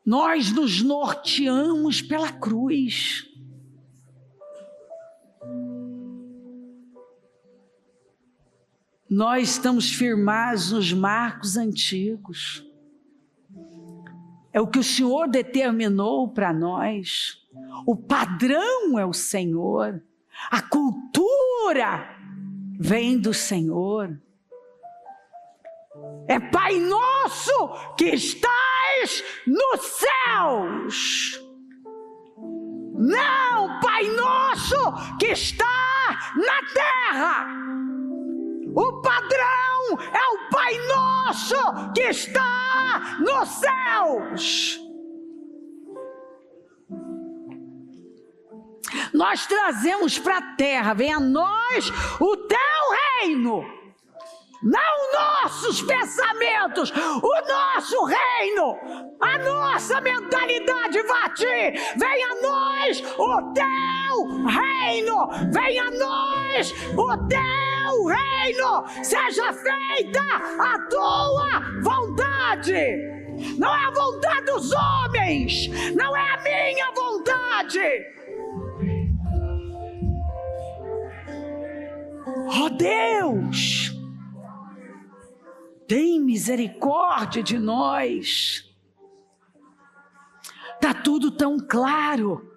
Nós nos norteamos pela cruz. Nós estamos firmados nos marcos antigos. É o que o Senhor determinou para nós. O padrão é o Senhor. A cultura vem do Senhor. É Pai nosso que estás nos céus. Não, Pai nosso que está na terra. O padrão é o Pai nosso que está nos céus. Nós trazemos para a terra, vem a nós o teu reino, não nossos pensamentos, o nosso reino, a nossa mentalidade vati, vem a nós o teu reino, vem a nós o teu reino, seja feita a tua vontade. Não é a vontade dos homens, não é a minha vontade. Oh Deus, tem misericórdia de nós. Está tudo tão claro.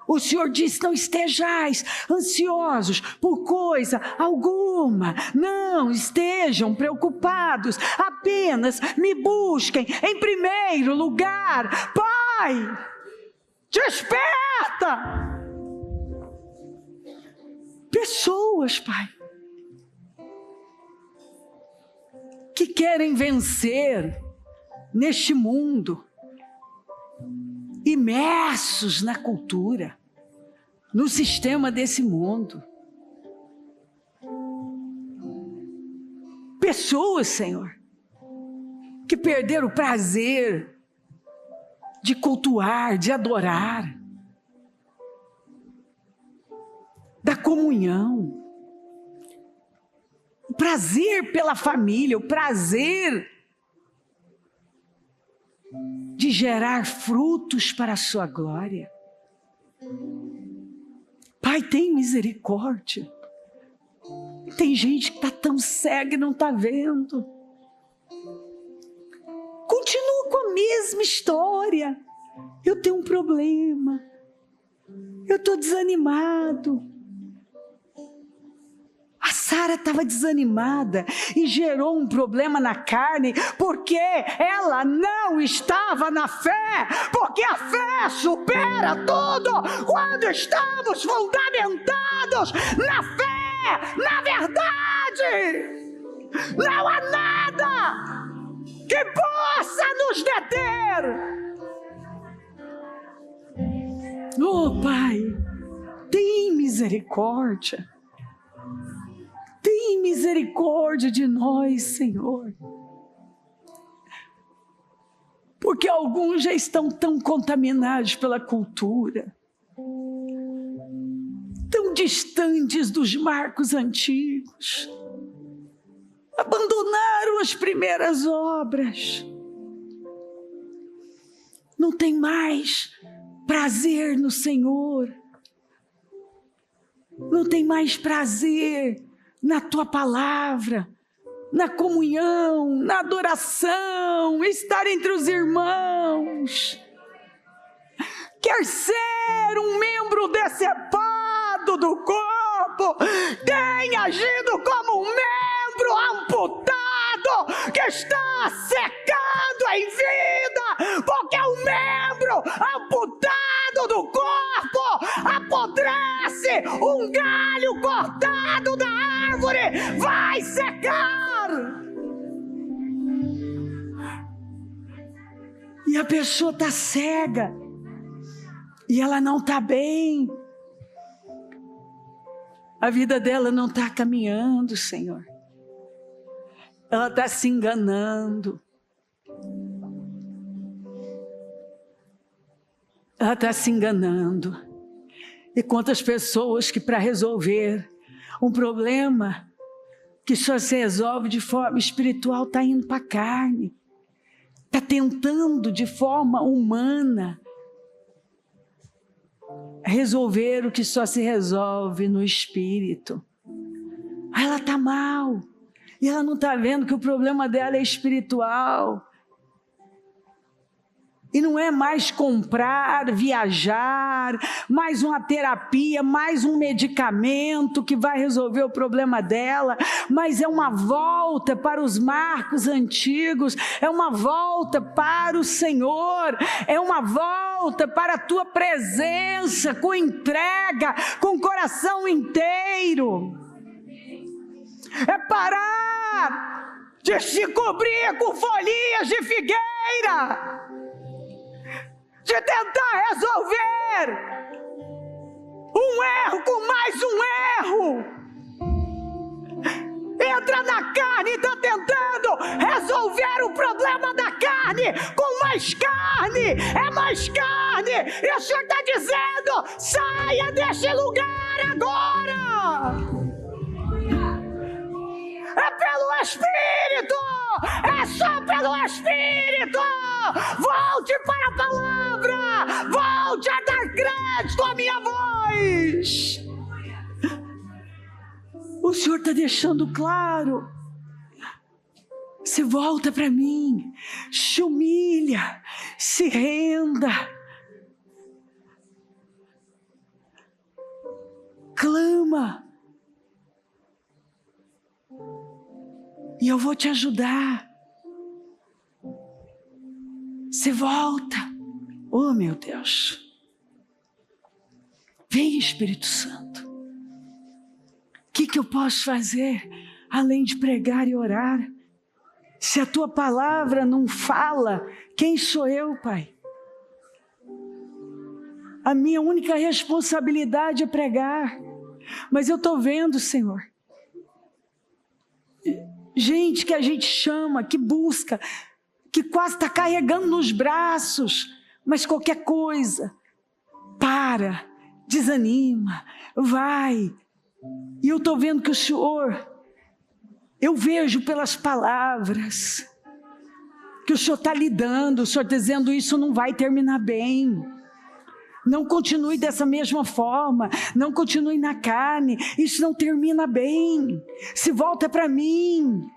O Senhor disse: não estejais ansiosos por coisa alguma. Não estejam preocupados. Apenas me busquem em primeiro lugar. Pai, desperta. Pessoas, Pai, que querem vencer neste mundo, imersos na cultura, no sistema desse mundo. Pessoas, Senhor, que perderam o prazer de cultuar, de adorar, da comunhão, o prazer pela família, o prazer de gerar frutos para a sua glória. Pai, tem misericórdia. Tem gente que está tão cega e não está vendo. Continua com a mesma história. Eu tenho um problema. Eu estou desanimado. A Sara estava desanimada e gerou um problema na carne, porque ela não estava na fé, porque a fé supera tudo quando estamos fundamentados na fé, na verdade. Não há nada que possa nos deter. Oh Pai, tem misericórdia. Tem misericórdia de nós, Senhor. Porque alguns já estão tão contaminados pela cultura, tão distantes dos marcos antigos, abandonaram as primeiras obras, não tem mais prazer no Senhor, não tem mais prazer na tua palavra, na comunhão, na adoração, estar entre os irmãos. Quer ser um membro decepado do corpo, tem agido como um membro amputado que está secando em vida, porque o membro amputado do corpo um galho cortado da árvore vai secar. E a pessoa está cega, e ela não está bem, a vida dela não está caminhando, Senhor, ela está se enganando, ela está se enganando. E quantas pessoas que, para resolver um problema que só se resolve de forma espiritual, está indo para a carne, está tentando de forma humana resolver o que só se resolve no espírito. Ela está mal, e ela não está vendo que o problema dela é espiritual. E não é mais comprar, viajar, mais uma terapia, mais um medicamento que vai resolver o problema dela, mas é uma volta para os marcos antigos, é uma volta para o Senhor, é uma volta para a tua presença, com entrega, com o coração inteiro. É parar de se cobrir com folhinhas de figueira, de tentar resolver um erro com mais um erro. Entra na carne e está tentando resolver o problema da carne com mais carne, é mais carne. E o Senhor está dizendo: saia deste lugar agora. É pelo Espírito, é só pelo Espírito. Volte para a palavra, volte a dar crédito à minha voz. O Senhor está deixando claro: se volta para mim, se humilha, se renda, clama, e eu vou te ajudar. Se volta. Oh, meu Deus. Vem, Espírito Santo. O que eu posso fazer além de pregar e orar? Se a tua palavra não fala, quem sou eu, Pai? A minha única responsabilidade é pregar. Mas eu estou vendo, Senhor, gente que a gente chama, que busca, que quase está carregando nos braços, mas qualquer coisa, para, desanima, vai. E eu estou vendo que o Senhor, eu vejo pelas palavras, que o Senhor está lidando, o Senhor dizendo: isso não vai terminar bem. Não continue dessa mesma forma, não continue na carne, isso não termina bem. Se volta para mim.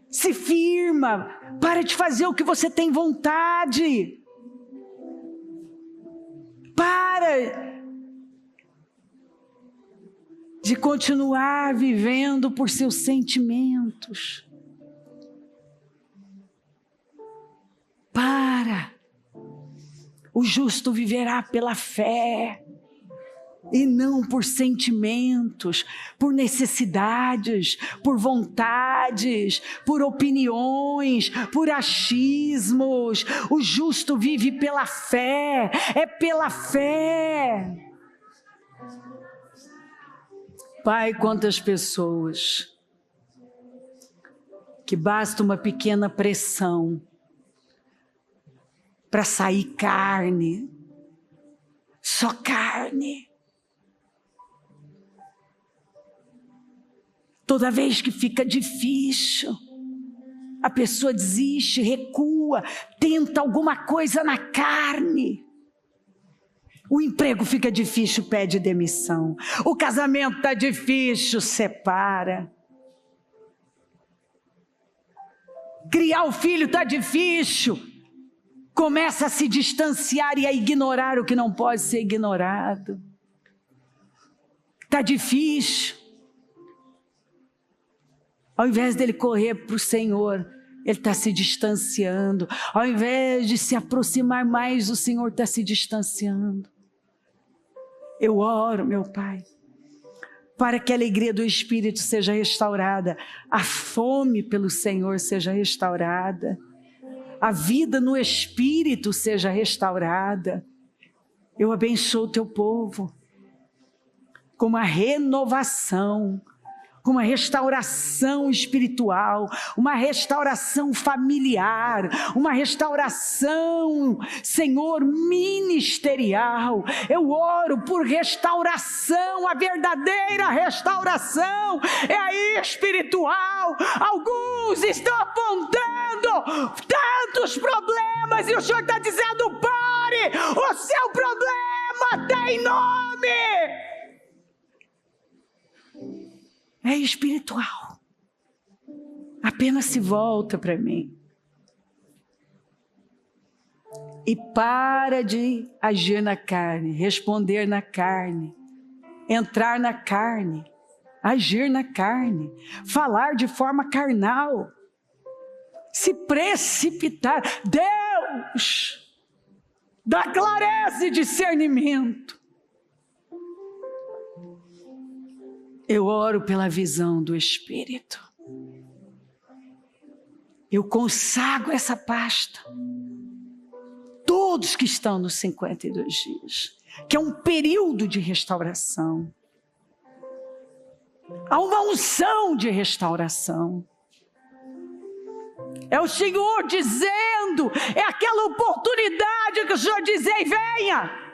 Se firma, para de fazer o que você tem vontade. Para de continuar vivendo por seus sentimentos. Para. O justo viverá pela fé, e não por sentimentos, por necessidades, por vontades, por opiniões, por achismos. O justo vive pela fé, é pela fé. Pai, quantas pessoas que basta uma pequena pressão para sair carne, só carne. Toda vez que fica difícil, a pessoa desiste, recua, tenta alguma coisa na carne. O emprego fica difícil, pede demissão. O casamento está difícil, separa. Criar o filho está difícil, começa a se distanciar e a ignorar o que não pode ser ignorado. Está difícil. Ao invés dele correr para o Senhor, ele está se distanciando. Ao invés de se aproximar mais, o Senhor está se distanciando. Eu oro, meu Pai, para que a alegria do Espírito seja restaurada, a fome pelo Senhor seja restaurada, a vida no Espírito seja restaurada. Eu abençoo o teu povo com uma renovação, com uma restauração espiritual, uma restauração familiar, uma restauração, Senhor, ministerial. Eu oro por restauração, a verdadeira restauração é a espiritual. Alguns estão apontando tantos problemas e o Senhor está dizendo: pare, o seu problema tem nome. É espiritual. Apenas se volta para mim. E para de agir na carne, responder na carne, entrar na carne, agir na carne, falar de forma carnal, se precipitar. Deus, dá clareza e discernimento. Eu oro pela visão do Espírito. Eu consagro essa pasta. Todos que estão nos 52 dias, que é um período de restauração. Há uma unção de restauração. É o Senhor dizendo, é aquela oportunidade que o Senhor diz: ei, venha.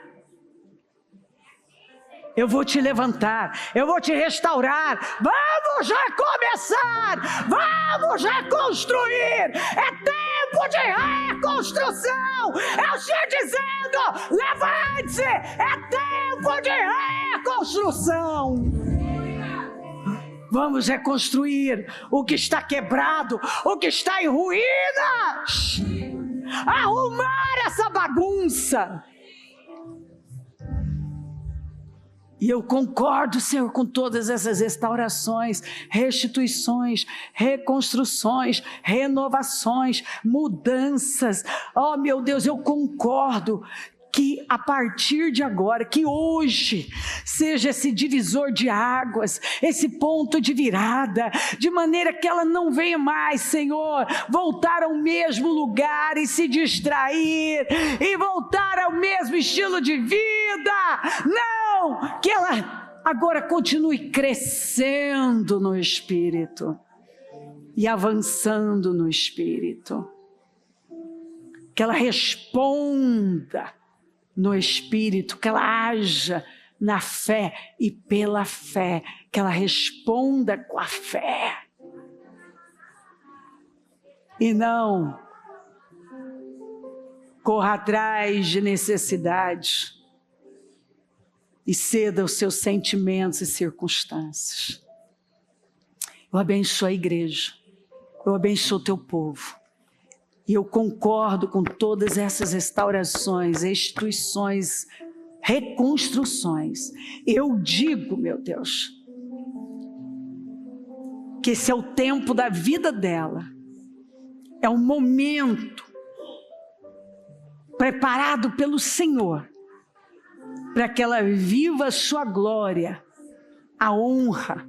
Eu vou te levantar, eu vou te restaurar, vamos recomeçar, vamos reconstruir, é tempo de reconstrução, é o Senhor dizendo: levante-se, é tempo de reconstrução. Vamos reconstruir o que está quebrado, o que está em ruínas, arrumar essa bagunça. E eu concordo, Senhor, com todas essas restaurações, restituições, reconstruções, renovações, mudanças. Oh, meu Deus, eu concordo que a partir de agora, que hoje seja esse divisor de águas, esse ponto de virada, de maneira que ela não venha mais, Senhor, voltar ao mesmo lugar e se distrair, e voltar ao mesmo estilo de vida. Não, que ela agora continue crescendo no Espírito e avançando no Espírito. Que ela responda no Espírito, que ela haja na fé e pela fé, que ela responda com a fé. E não corra atrás de necessidades e ceda aos seus sentimentos e circunstâncias. Eu abençoo a igreja, eu abençoo o teu povo. E eu concordo com todas essas restaurações, restituições, reconstruções. Eu digo, meu Deus, que esse é o tempo da vida dela. É um momento preparado pelo Senhor para que ela viva a sua glória, a honra,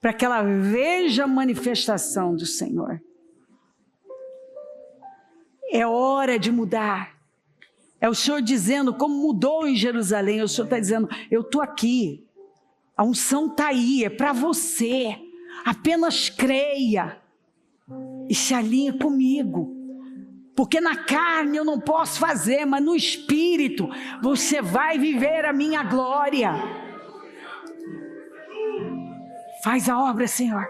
para que ela veja a manifestação do Senhor. É hora de mudar. É o Senhor dizendo, como mudou em Jerusalém, o Senhor está dizendo: eu estou aqui, a unção está aí, é para você, apenas creia e se alinhe comigo, porque na carne eu não posso fazer, mas no Espírito você vai viver a minha glória. Faz a obra, Senhor,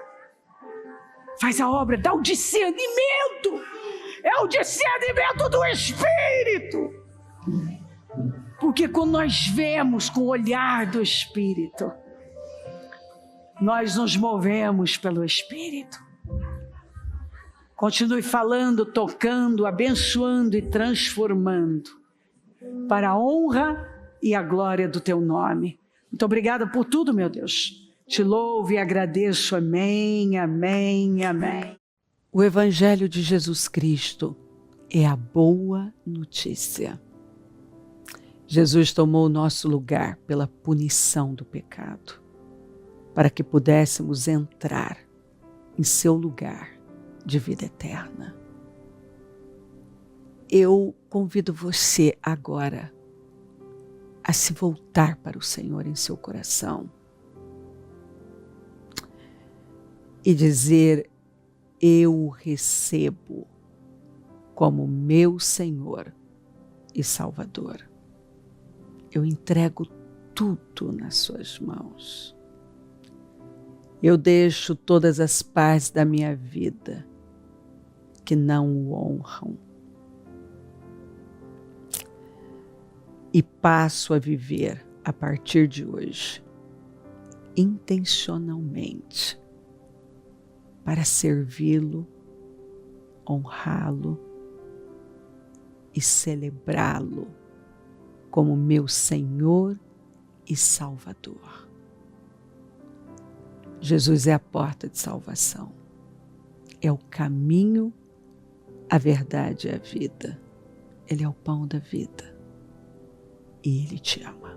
faz a obra, dá o discernimento. É o discernimento do Espírito. Porque quando nós vemos com o olhar do Espírito, nós nos movemos pelo Espírito. Continue falando, tocando, abençoando e transformando para a honra e a glória do teu nome. Muito obrigada por tudo, meu Deus. Te louvo e agradeço. Amém, amém, amém. O Evangelho de Jesus Cristo é a boa notícia. Jesus tomou o nosso lugar pela punição do pecado, para que pudéssemos entrar em seu lugar de vida eterna. Eu convido você agora a se voltar para o Senhor em seu coração e dizer: eu o recebo como meu Senhor e Salvador. Eu entrego tudo nas suas mãos. Eu deixo todas as partes da minha vida que não o honram e passo a viver a partir de hoje intencionalmente para servi-lo, honrá-lo e celebrá-lo como meu Senhor e Salvador. Jesus é a porta de salvação, é o caminho, a verdade e a vida. Ele é o pão da vida e Ele te ama.